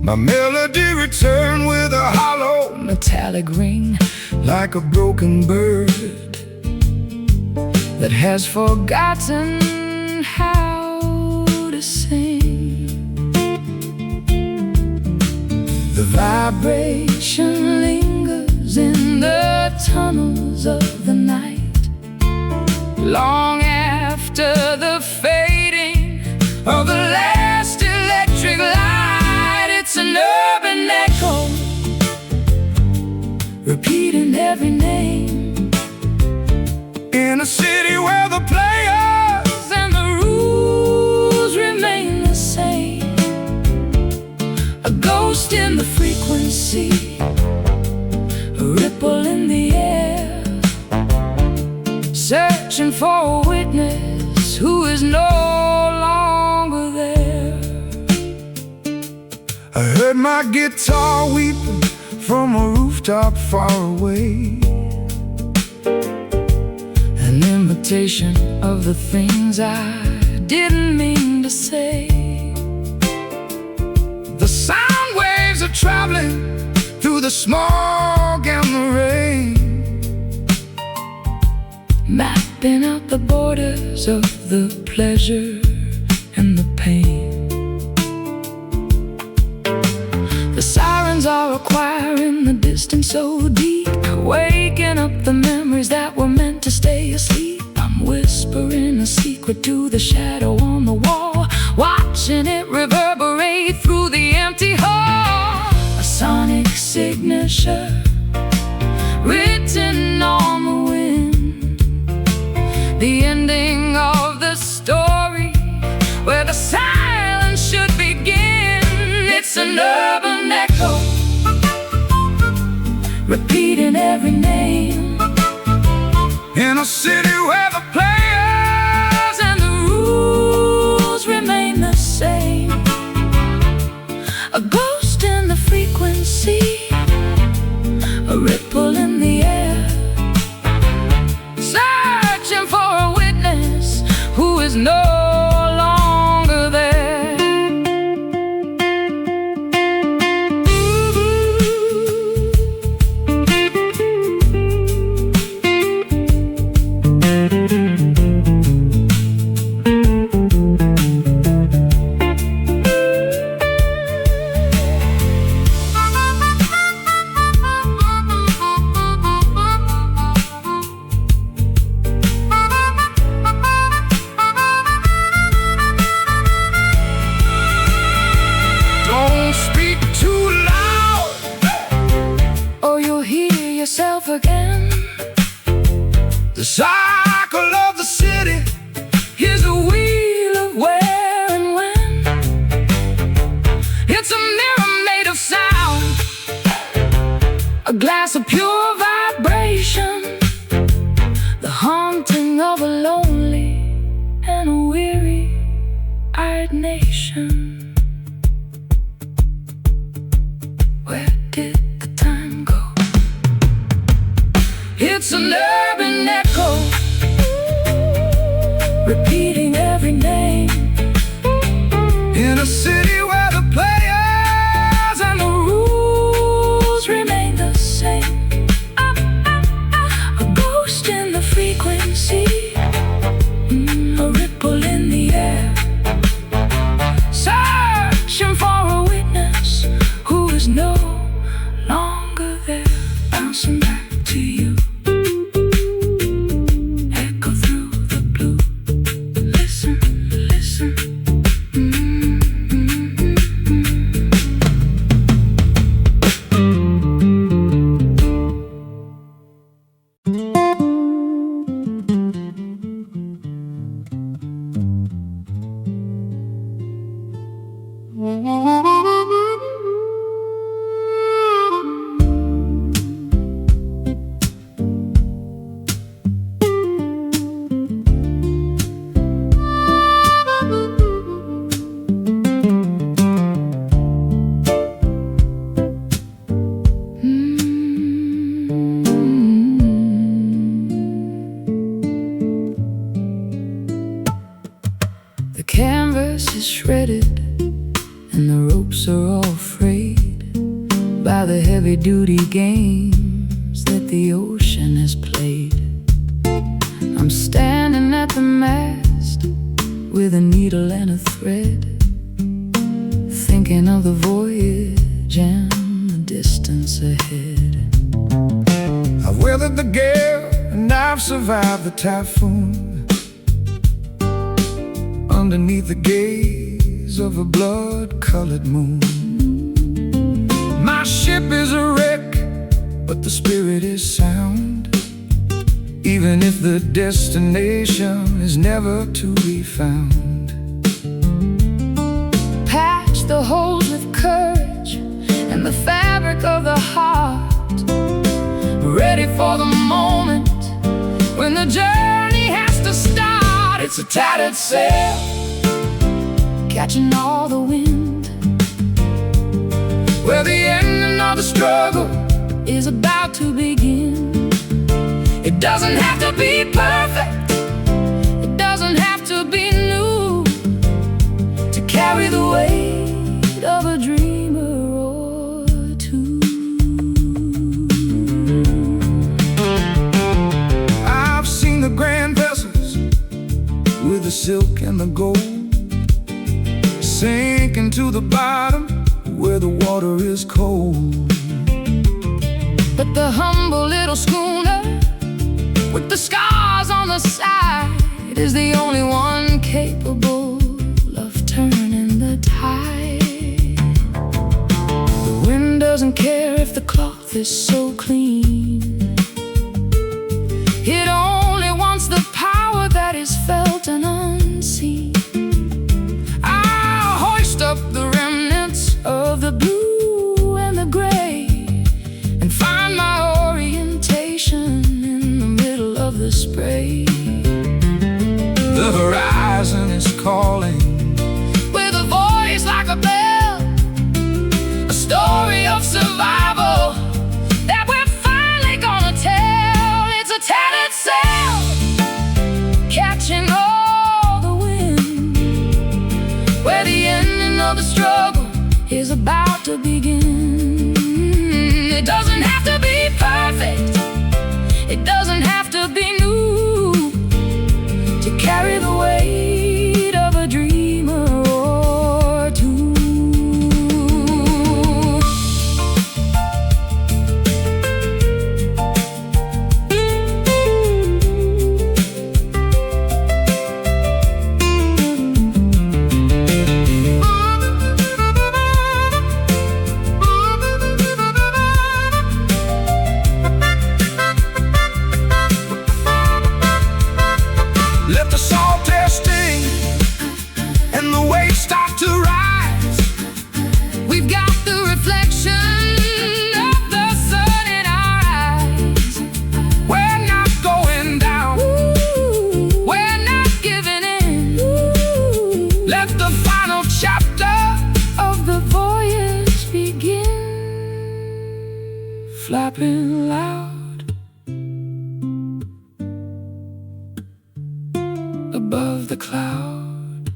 Speaker 3: My melody returned with a hollow
Speaker 2: metallic ring,
Speaker 3: like a broken bird
Speaker 2: that has forgotten how to sing. The vibration lingers in the tunnels of the night, long after the fading of the last electric light. It's an urban echo, repeating every name,
Speaker 3: in a city where the players
Speaker 2: and the rules remain the same. A ghost in the frequency, a ripple in the air, searching for a witness who is no longer there.
Speaker 3: I heard my guitar weeping from a rooftop far away,
Speaker 2: an imitation of the things I didn't mean to say.
Speaker 3: The sound waves are traveling through the smog and the rain,
Speaker 2: mapping out the borders of the pleasure and the pain. The sirens are acquiring the distance so deep, waking up the memories that were meant to stay asleep. I'm whispering a secret to the shadow on the wall, watching it reverberate through the empty hall. A sonic signature written on the wind, the ending of the story where the silence should begin. It's an urban echo, repeating every name,
Speaker 3: in a city where the
Speaker 2: players and the rules remain the same. A ghost in the frequency, a ripple in the air, searching for a witness who is no longer there. Yourself again.
Speaker 3: The cycle of the city
Speaker 2: is a wheel of where and when. It's a mirror made of sound, a glass of pure vibration, the haunting of a lonely and a weary-eyed nation. Where did the time go? It's an urban echo, repeating every name,
Speaker 3: in a city where the
Speaker 2: players and the rules remain the same. A ghost in the frequency, a ripple in the air, searching for a witness who is no longer there. Bouncing back to you, echo through the blue, canvas is shredded and the ropes are all frayed by the heavy-duty games that the ocean has played. I'm standing at the mast with a needle and a thread, thinking of the voyage and the distance ahead.
Speaker 3: I've weathered the gale and I've survived the typhoon, underneath the gaze of a blood-colored moon. My ship is a wreck, but the spirit is sound, even if the destination is never to be found.
Speaker 2: Patch the holes with courage and the fabric of the heart, ready for the moment when the journey has to start. It's a tattered sail, catching all the wind, where the ending of the struggle is about to begin. It doesn't have to be perfect, it doesn't have to be new, to carry the weight of a dreamer or two.
Speaker 3: I've seen the grand vessels with the silk and the gold sink into the bottom where the water is cold.
Speaker 2: But the humble little schooner with the scars on the side is the only one capable of turning the tide. The wind doesn't care if the cloth is so clean, it only wants the power that is felt and unseen. I'll hoist up the remnants of the blue and the gray and find my orientation in the middle of the spray.
Speaker 3: The horizon is calling
Speaker 2: With a voice like a bell, a story of survival that we're finally gonna tell. It's a tattered sail, catching all the wind, where the ending of the struggle is about to begin. It doesn't have to be perfect, it doesn't have to be new, to carry the weight of a dreamer or two.
Speaker 3: Let the salt air sting and the waves start to rise.
Speaker 2: We've got the reflection of the sun in our eyes.
Speaker 3: We're not going down,
Speaker 2: We're not giving in.
Speaker 3: let the final chapter
Speaker 2: Of the voyage begin.
Speaker 3: flapping loud above the cloud.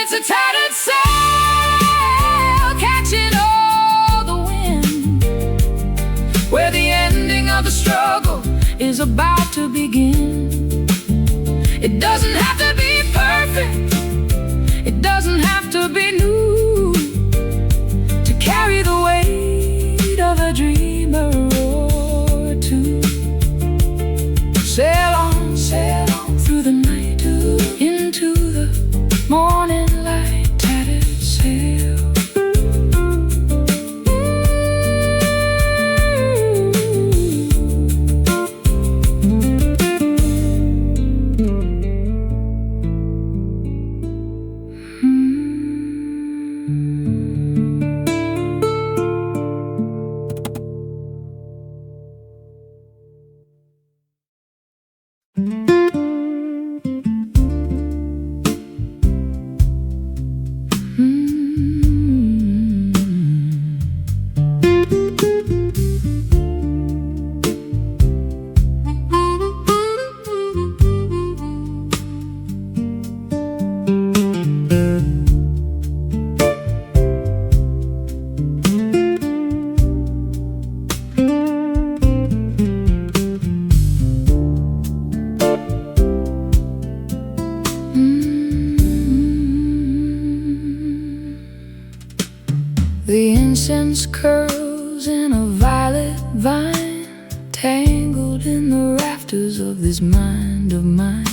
Speaker 2: It's a tattered sail, catching all the wind, where the ending of the struggle is about to begin. It doesn't have to be perfect, it doesn't have to be new, to carry the weight of a dreamer or two. Sail on through the night, into the morning light, tattered sail.
Speaker 1: incense curls in a violet vine, tangled in the rafters of this mind of mine.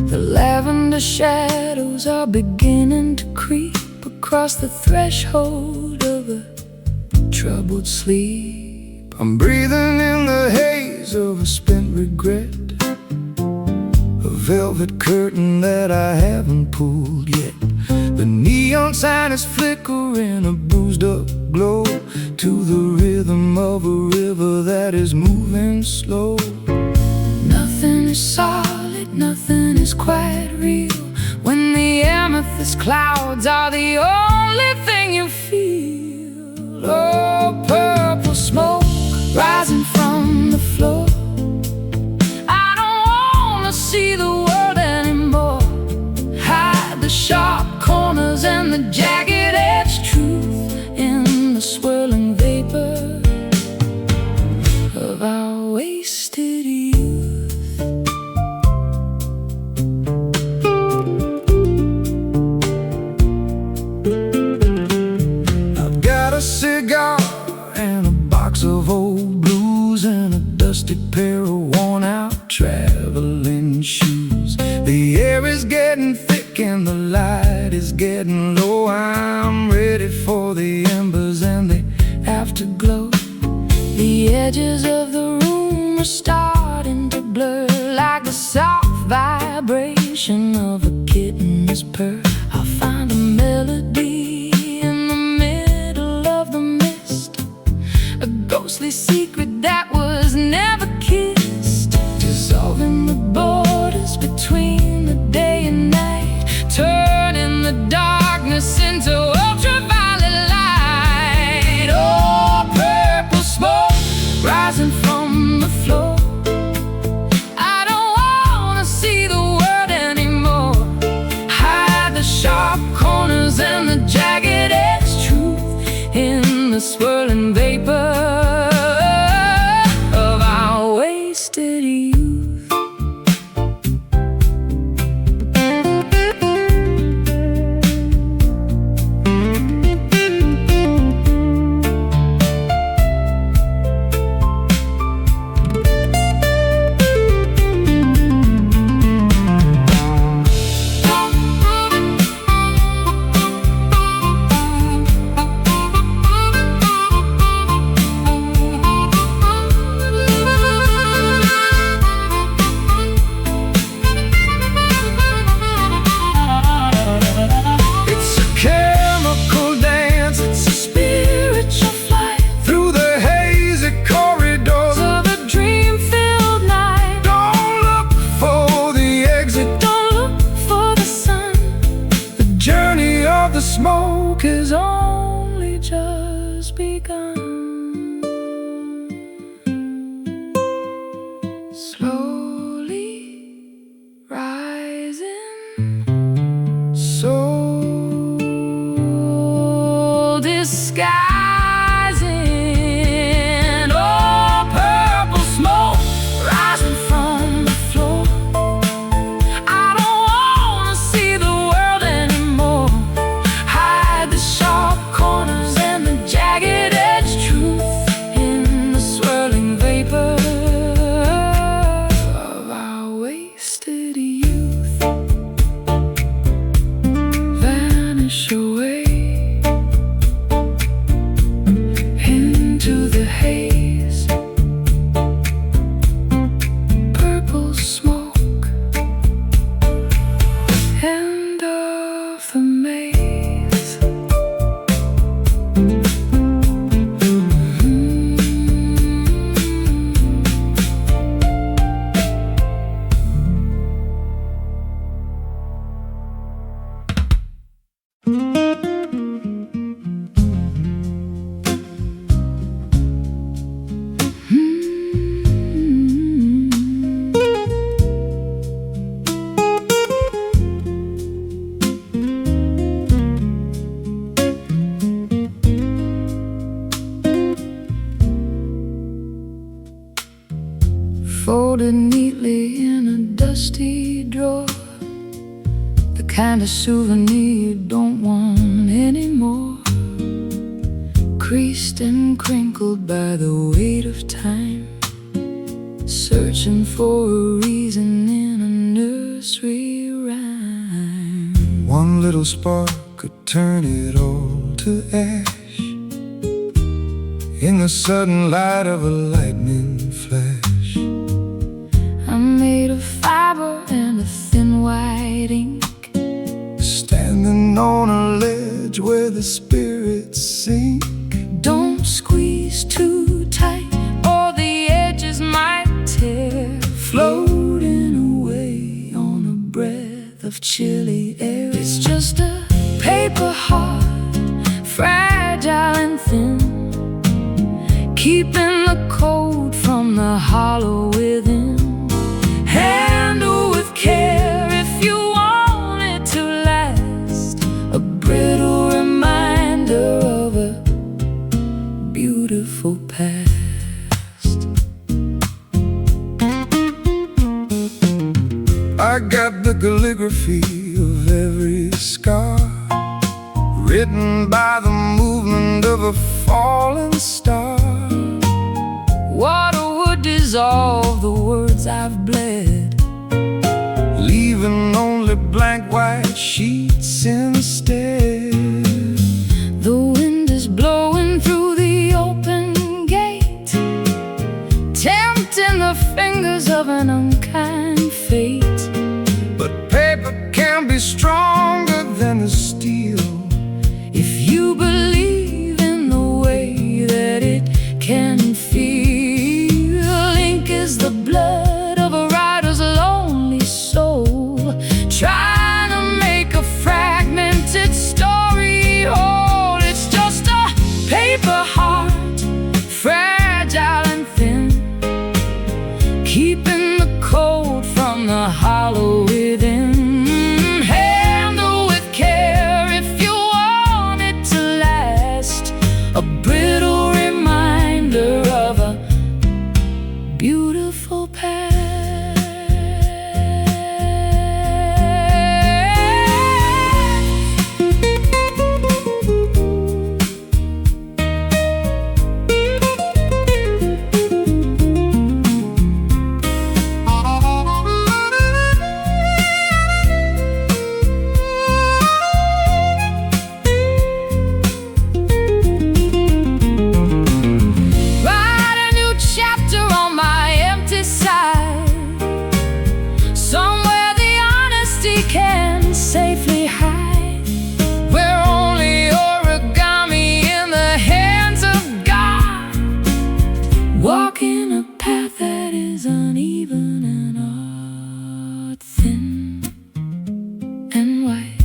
Speaker 1: The lavender shadows are beginning to creep across the threshold of a troubled sleep.
Speaker 3: I'm breathing in the haze of a spent regret, a velvet curtain that I haven't pulled yet. The neon sign is flickering, a bruised up glow, to the rhythm of a river that is moving slow.
Speaker 1: Nothing is solid, nothing is quite real, when the amethyst clouds are the only thing you feel. Oh, purple smoke rising from the floor, I don't wanna see the world anymore. Hide the sharp corners and the jagged-edged truth in the swirling vapor of our wasted youth.
Speaker 3: I've got a cigar and a box of old blues and a dusty pair of worn-out traveling shoes. The air is getting thick and the light is getting low. I'm ready for the embers and the afterglow.
Speaker 1: The edges of the room are starting to blur, like the soft vibration of a kitten's purr. I'll find a melody in the middle of the mist, a ghostly secret that was never kissed, dissolving the borders between the day and night, turning the darkness into ultraviolet light. Oh, purple smoke rising from the floor, I don't wanna see the world anymore. Hide the sharp corners and the jagged-edged truth in the swirling vapor of our wasted youth.
Speaker 3: The smoke
Speaker 1: has only just begun. Slowly rising, so disguising. Oh, purple smoke rising from the floor, I don't wanna see the world anymore. Hide the sharp corners and the jagged-edged truth in the swirling vapor of our wasted youth. Vanish away into the haze. Purple smoke, end of the maze. Folded neatly in a dusty drawer, the kind of souvenir you don't want anymore.
Speaker 2: creased and crinkled by the weight of time, searching for a reason in a nursery rhyme.
Speaker 3: One little spark could turn it all to ash in the sudden light of a lightning flash.
Speaker 2: I'm made of fiber and a thin white ink,
Speaker 3: standing on a ledge where the spirits sink.
Speaker 2: Don't squeeze too tight or the edges might tear,
Speaker 3: Floating
Speaker 2: away on a breath of chilly air. It's just a paper heart, fragile and thin, keeping the cold from the hollow within. Handle with care if you want it to last, a brittle reminder of a beautiful past.
Speaker 3: I got the calligraphy of every scar, written by the movement of a falling star.
Speaker 2: Water would dissolve the words I've bled,
Speaker 3: leaving only blank white sheets instead.
Speaker 2: the wind is blowing through the open gate, tempting the fingers of an unkind fate.
Speaker 3: But paper can be stronger than the steel,
Speaker 2: If you believe in the way that it can feel. Ink is the blood of a writer's lonely soul, trying to make a fragmented story whole. It's just a paper heart, fragile and thin, keeping the cold from the hollow within. Handle with care if you want it to last, a brittle reminder of a beautiful past. Write a new chapter on my empty side, somewhere the honesty can safely hide, where only origami in the hands of God, walking a path that is uneven and art thin and white,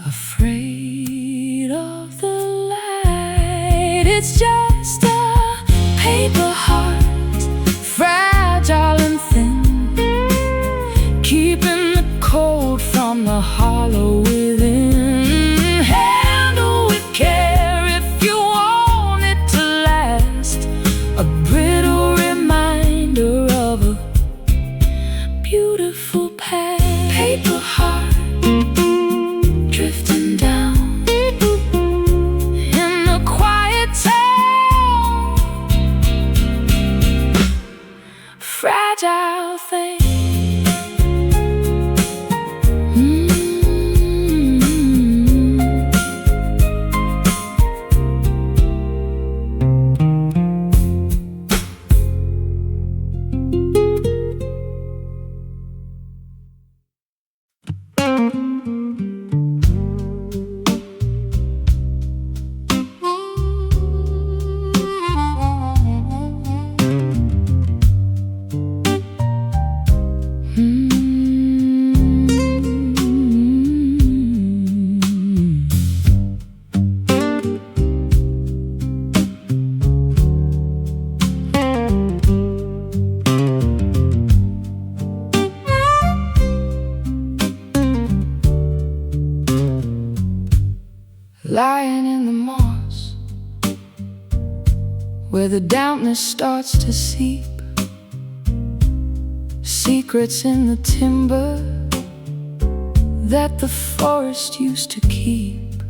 Speaker 2: afraid of the light. It's just a paper heart, fragile and thin, keeping the cold from the hollow within. Handle with care if you want it to last, a brittle reminder of a beautiful past. Paper heart, drifting down in the quiet town, fragile thing. Lying in the moss, where the dampness starts to seep, secrets in the timber that the forest used to keep.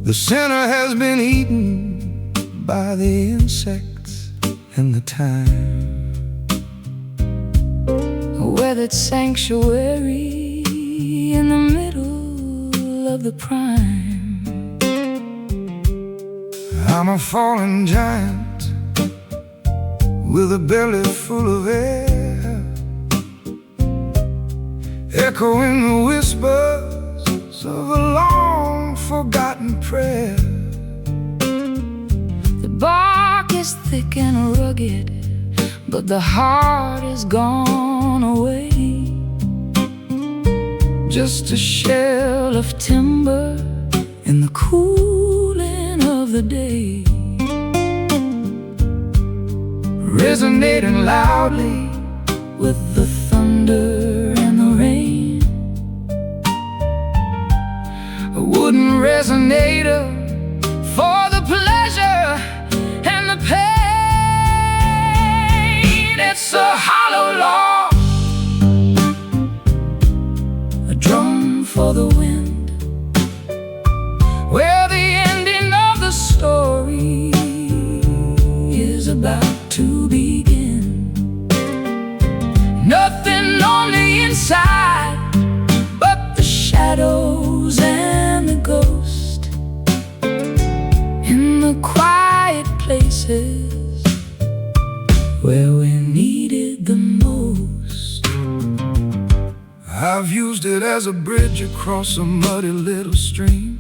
Speaker 3: The sinner has been eaten by the insects and the time.
Speaker 2: A weathered sanctuary in the middle of the prime.
Speaker 3: I'm a fallen giant with a belly full of air, echoing the whispers of a long-forgotten prayer.
Speaker 2: The bark is thick and rugged, but the heart is gone away. Just a shell of timber in the cooling of the day,
Speaker 3: resonating loudly
Speaker 2: with the thunder and the rain.
Speaker 3: A wooden resonator for the pleasure and the pain. It's a hollow log,
Speaker 2: A drum for the wind,
Speaker 3: where the ending of the story
Speaker 2: is about to begin.
Speaker 3: nothing on the inside
Speaker 2: but the shadows and the ghost in the quiet places where we needed the most.
Speaker 3: I've used it as a bridge across a muddy little stream,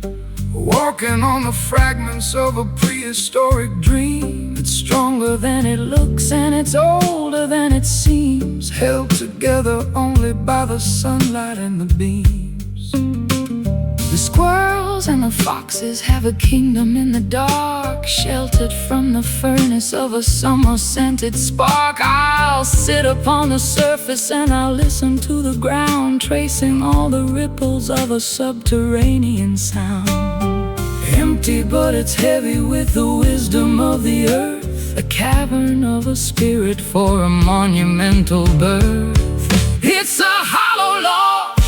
Speaker 3: walking on the fragments of a prehistoric dream.
Speaker 2: It's stronger than it looks and it's older than it seems,
Speaker 3: held together only by the sunlight and the beams.
Speaker 2: The squirrels and the foxes have a kingdom in the dark, sheltered from the furnace of a summer-scented spark. I'll sit upon the surface and I'll listen to the ground, tracing all the ripples of a subterranean sound. Empty, but it's heavy with the wisdom of the earth, a cavern of a spirit for a monumental birth.
Speaker 3: It's a hollow log,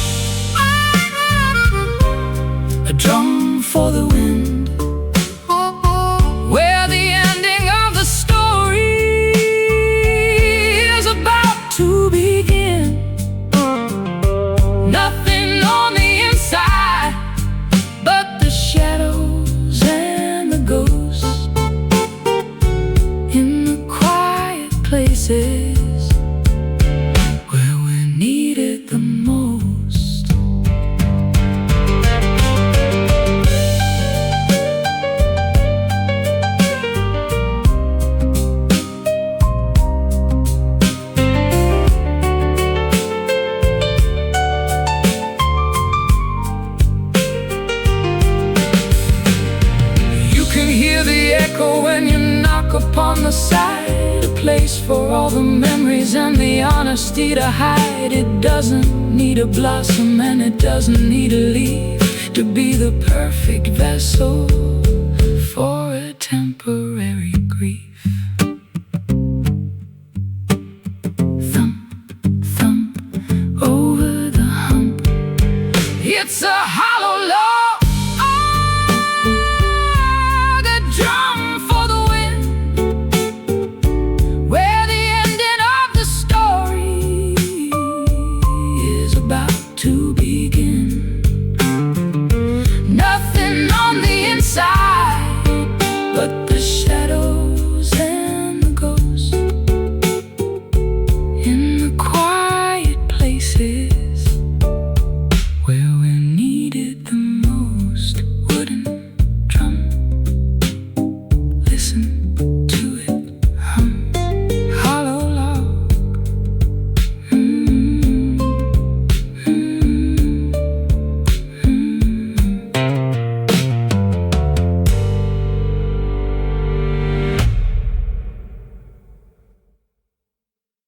Speaker 2: A drum for the wind,
Speaker 3: where the ending of the story is about
Speaker 2: to begin.
Speaker 3: nothing on the inside
Speaker 2: But the shadows and the ghosts in the quiet places where we needed the most.
Speaker 3: You can hear the echo when you knock upon the side,
Speaker 2: A place for all the memories and the honesty to hide. It doesn't need a blossom and it doesn't need a leaf to be the perfect vessel for a temporary